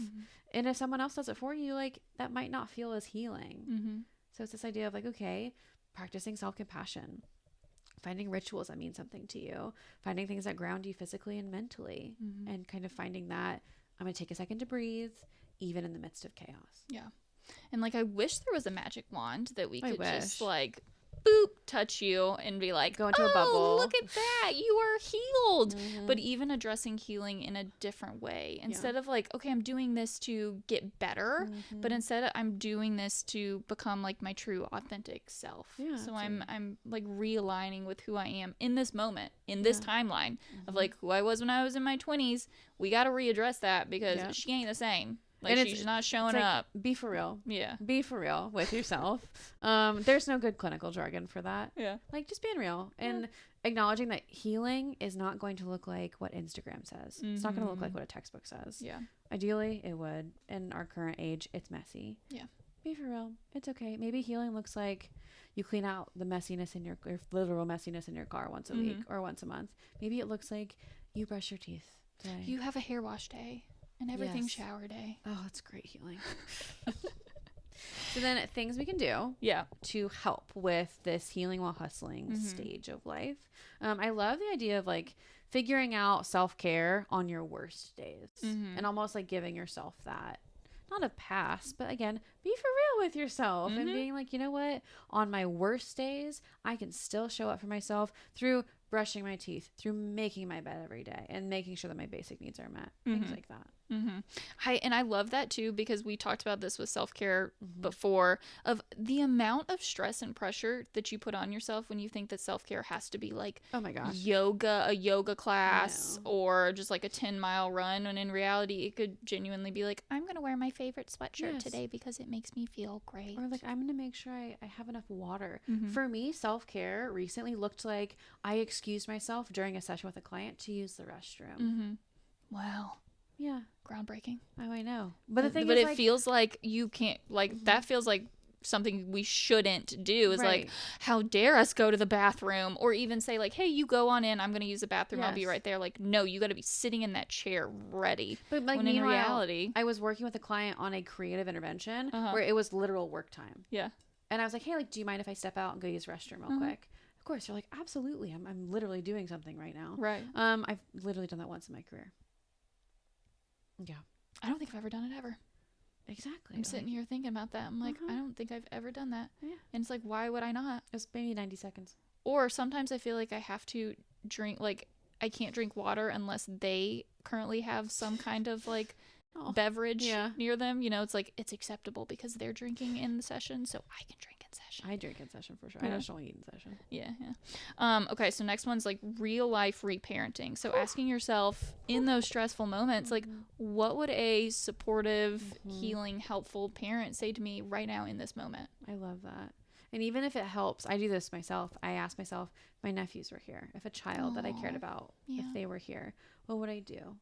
And if someone else does it for you, like that might not feel as healing. So it's this idea of like, okay, practicing self-compassion, finding rituals that mean something to you, finding things that ground you physically and mentally, and kind of finding that I'm going to take a second to breathe, even in the midst of chaos. Yeah. And like I wish there was a magic wand that we could just like boop touch you and be like, go into a bubble, look at that, you are healed. But even addressing healing in a different way, instead of like, okay, I'm doing this to get better, but instead I'm doing this to become like my true authentic self. So I'm like realigning with who I am in this moment, in this timeline of like who I was when I was in my 20s. We got to readdress that because she ain't the same. Like, and she's not showing up. Be for real. Yeah. Be for real with yourself. There's no good clinical jargon for that. Yeah. Like, just being real and acknowledging that healing is not going to look like what Instagram says. It's not going to look like what a textbook says. Yeah. Ideally, it would. In our current age, it's messy. Yeah. Be for real. It's okay. Maybe healing looks like you clean out the messiness in your literal messiness in your car once a week or once a month. Maybe it looks like you brush your teeth today. You have a hair wash day. And everything shower day. Oh, it's great healing. So then things we can do to help with this healing while hustling stage of life. I love the idea of like figuring out self-care on your worst days and almost like giving yourself that, not a pass, but again, be for real with yourself and being like, you know what, on my worst days, I can still show up for myself through brushing my teeth, through making my bed every day and making sure that my basic needs are met, things like that. And I love that too, because we talked about this with self-care before, of the amount of stress and pressure that you put on yourself when you think that self-care has to be like, oh my gosh, a yoga class or just like a 10-mile run, when in reality it could genuinely be like, I'm gonna wear my favorite sweatshirt today because it makes me feel great, or like I'm gonna make sure I have enough water. For me, self-care recently looked like I excused myself during a session with a client to use the restroom. Wow. Yeah. Groundbreaking. Oh, I know. But the thing is, it like, feels like you can't, like, that feels like something we shouldn't do, is like, how dare us go to the bathroom, or even say like, hey, you go on in, I'm going to use the bathroom, I'll be right there. Like, no, you got to be sitting in that chair ready. But like, when in reality, I was working with a client on a creative intervention where it was literal work time. Yeah. And I was like, hey, like, do you mind if I step out and go use the restroom real quick? Of course. You're like, absolutely. I'm literally doing something right now. Right. I've literally done that once in my career. Yeah. I don't think I've ever done it ever. Exactly. I'm sitting here thinking about that. I'm like, I don't think I've ever done that. Yeah. And it's like, why would I not? It's maybe 90 seconds. Or sometimes I feel like I have to drink, like, I can't drink water unless they currently have some kind of like beverage near them. You know, it's like, it's acceptable because they're drinking in the session, so I can drink in session. I drink in session for sure. I just don't eat in session. Yeah. Okay, so next one's like real life reparenting. So asking yourself in those stressful moments, like, what would a supportive, healing, helpful parent say to me right now in this moment? I love that. And even if it helps, I do this myself. I ask myself, if my nephews were here, if a child that I cared about, if they were here, what would I do?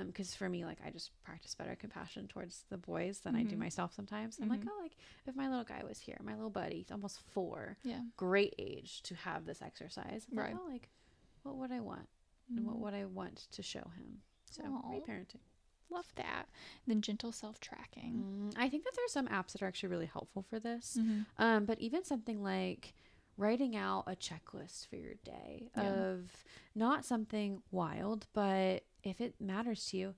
Because for me, like, I just practice better compassion towards the boys than I do myself sometimes. I'm like, oh, like, if my little guy was here, my little buddy, he's almost 4, great age to have this exercise. I'm like, oh, like, what would I want? And what would I want to show him? So, reparenting. Love that. Then gentle self-tracking. I think that there's some apps that are actually really helpful for this. But even something like writing out a checklist for your day of not something wild, but if it matters to you,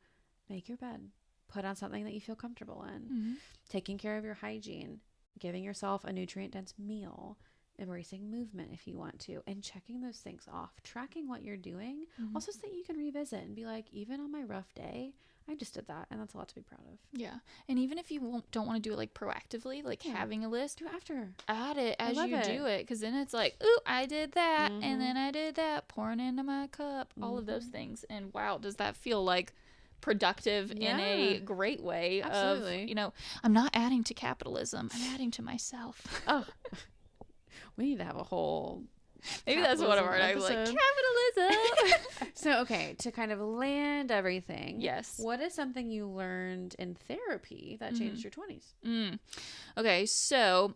make your bed, put on something that you feel comfortable in, taking care of your hygiene, giving yourself a nutrient-dense meal, embracing movement if you want to, and checking those things off, tracking what you're doing, also so that you can revisit and be like, even on my rough day, I just did that, and that's a lot to be proud of. Yeah. And even if you don't want to do it like proactively, like having a list, do it after. Add it as you do it, because then it's like, ooh, I did that, and then I did that, pouring into my cup, all of those things. And wow, does that feel like productive in a great way? Absolutely. Of, you know, I'm not adding to capitalism, I'm adding to myself. Oh, we need to have a whole... Maybe that's one of our names, like capitalism. So, okay, to kind of land everything. Yes. What is something you learned in therapy that changed your 20s? Okay, so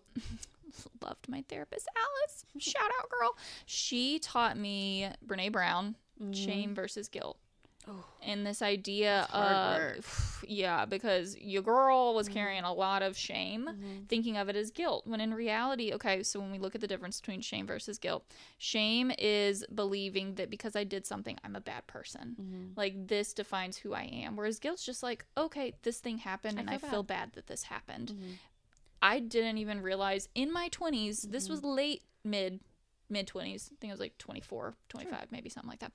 loved my therapist, Alice. Shout out, girl. She taught me Brene Brown, shame versus guilt. Oh, and this idea of, because your girl was carrying a lot of shame, thinking of it as guilt, when in reality, okay, so when we look at the difference between shame versus guilt, shame is believing that because I did something, I'm a bad person. Like, this defines who I am. Whereas guilt's just like, okay, this thing happened and I feel bad that this happened. I didn't even realize in my 20s, this was late, mid-20s, I think I was like 24, 25, maybe something like that.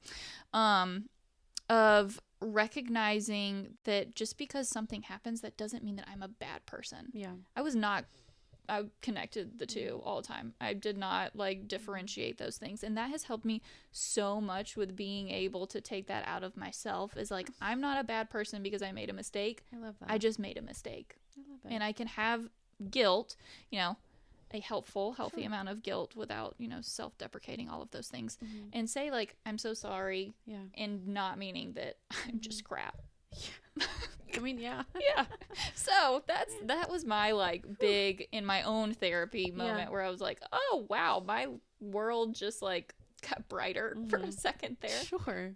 Of recognizing that just because something happens, that doesn't mean that I'm a bad person. Yeah. I connected the two all the time. I did not like differentiate those things. And that has helped me so much with being able to take that out of myself, is like, I'm not a bad person because I made a mistake. I love that. I just made a mistake. I love it. And I can have guilt, you know, a healthy amount of guilt without, you know, self-deprecating all of those things, and say like, I'm so sorry, and not meaning that I'm just crap. I mean, yeah. So that was my like big in my own therapy moment where I was like, oh wow, my world just like got brighter for a second there. Sure.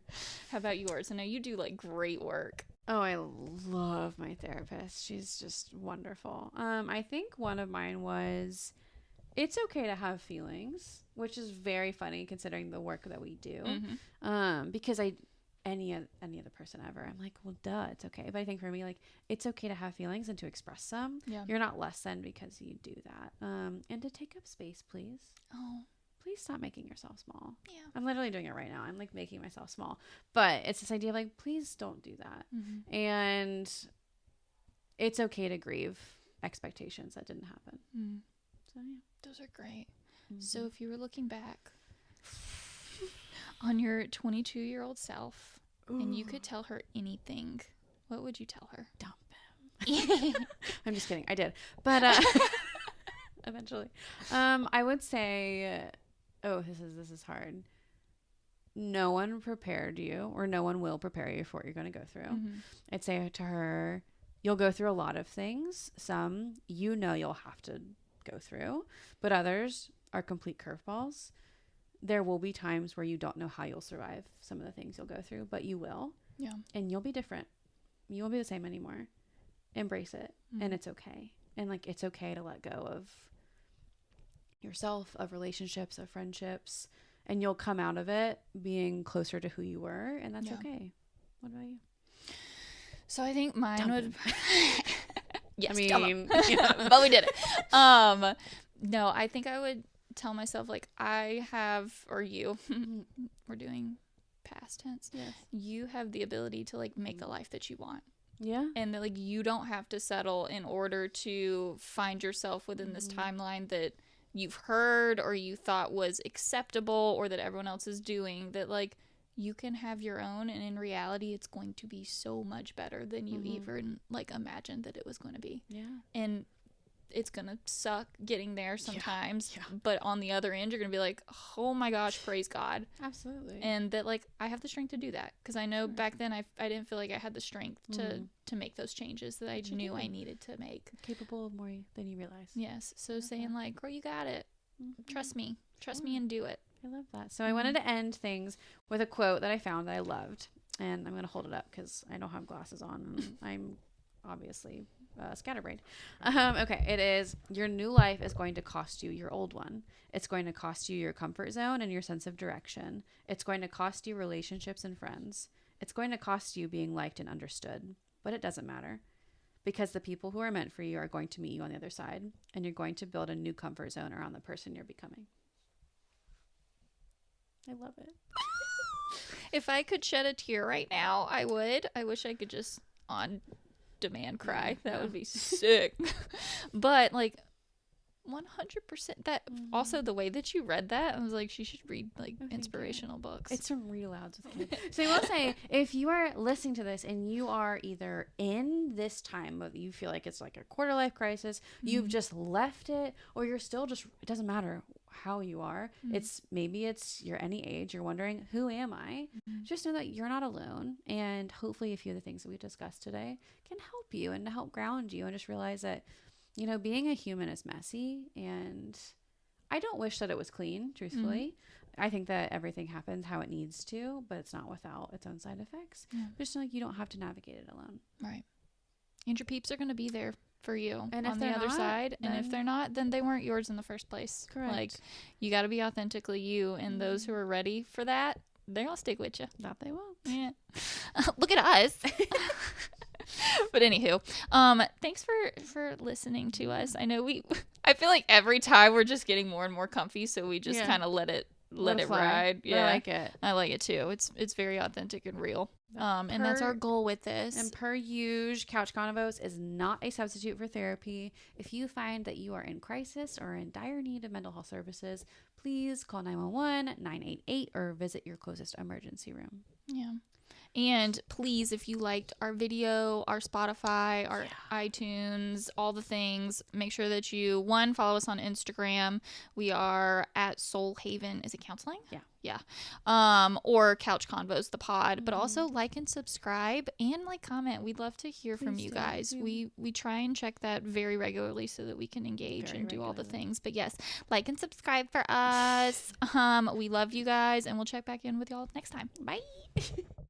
How about yours? I know you do like great work. Oh, I love my therapist. She's just wonderful. I think one of mine was, it's okay to have feelings, which is very funny considering the work that we do. Because any other person ever, I'm like, well, duh, it's okay. But I think for me, like, it's okay to have feelings and to express them. Yeah. You're not less than because you do that. And to take up space, please. Oh, please stop making yourself small. Yeah. I'm literally doing it right now. I'm like making myself small. But it's this idea of like, please don't do that. And it's okay to grieve expectations that didn't happen. So yeah. Those are great. So if you were looking back on your 22-year-old self and you could tell her anything, what would you tell her? Dump him. I'm just kidding. I did. But eventually. I would say, this is hard. No one prepared you, or no one will prepare you for what you're going to go through. I'd say to her, you'll go through a lot of things. Some, you know, you'll have to go through, but others are complete curveballs. There will be times where you don't know how you'll survive some of the things you'll go through, but you will. Yeah. And you'll be different. You won't be the same anymore. Embrace it. And it's okay. And like, it's okay to let go of yourself, of relationships, of friendships, and you'll come out of it being closer to who you were, and that's okay. What about you? So I think mine would yes, I mean, but we did it. No, I think I would tell myself, like, I have, or you, we're doing past tense. Yes. You have the ability to like make the life that you want. Yeah. And that, like, you don't have to settle in order to find yourself within this timeline that you've heard or you thought was acceptable or that everyone else is doing. That, like, you can have your own, and in reality it's going to be so much better than you even like imagined that it was going to be. Yeah. And it's gonna suck getting there sometimes, but on the other end you're gonna be like, oh my gosh, praise God. Absolutely. And that, like, I have the strength to do that, because I know back then I didn't feel like I had the strength to make those changes that I knew I needed to make. Capable of more than you realize. Yes. So saying like, girl, you got it. Trust me and do it. I love that. So I wanted to end things with a quote that I found that I loved, and I'm going to hold it up because I don't have glasses on and I'm obviously scatterbrained. Okay, it is, your new life is going to cost you your old one. It's going to cost you your comfort zone and your sense of direction. It's going to cost you relationships and friends. It's going to cost you being liked and understood. But it doesn't matter, because the people who are meant for you are going to meet you on the other side, and you're going to build a new comfort zone around the person you're becoming. I love it. If I could shed a tear right now, I would. I wish I could just on demand cry. That would be sick. But like 100%, that also the way that you read that, I was like, she should read like inspirational books. It's from read alouds with kids. So I will say, if you are listening to this and you are either in this time of, you feel like it's like a quarter life crisis, you've just left it, or you're still just, it doesn't matter how you are, maybe you're any age, you're wondering, who am I? Just know that you're not alone, and hopefully a few of the things that we discussed today can help you and to help ground you, and just realize that, you know, being a human is messy, and I don't wish that it was clean, truthfully. I think that everything happens how it needs to, but it's not without its own side effects. Just know, like, you don't have to navigate it alone. Right. And your peeps are going to be there for you and on the other side. And if they're not, then they weren't yours in the first place. Correct. Like, you got to be authentically you, and those who are ready for that, they're going to stick with you. That they will. Yeah. Look at us. But anywho, thanks for listening to us. I know I feel like every time we're just getting more and more comfy, so we just kind of let it ride. Yeah, I like it. I like it too. It's very authentic and real. And that's our goal with this. And per usual, Couch Convos is not a substitute for therapy. If you find that you are in crisis or in dire need of mental health services, please call 911-988 or visit your closest emergency room. Yeah. And please, if you liked our video, our Spotify, our iTunes, all the things, make sure that you, follow us on Instagram. We are at Soul Haven. Is it counseling? Yeah. Or Couch Convos, the pod. But also like and subscribe and like comment. We'd love to hear from you guys. We try and check that very regularly so that we can engage and do all the things. But yes, like and subscribe for us. We love you guys, and we'll check back in with y'all next time. Bye.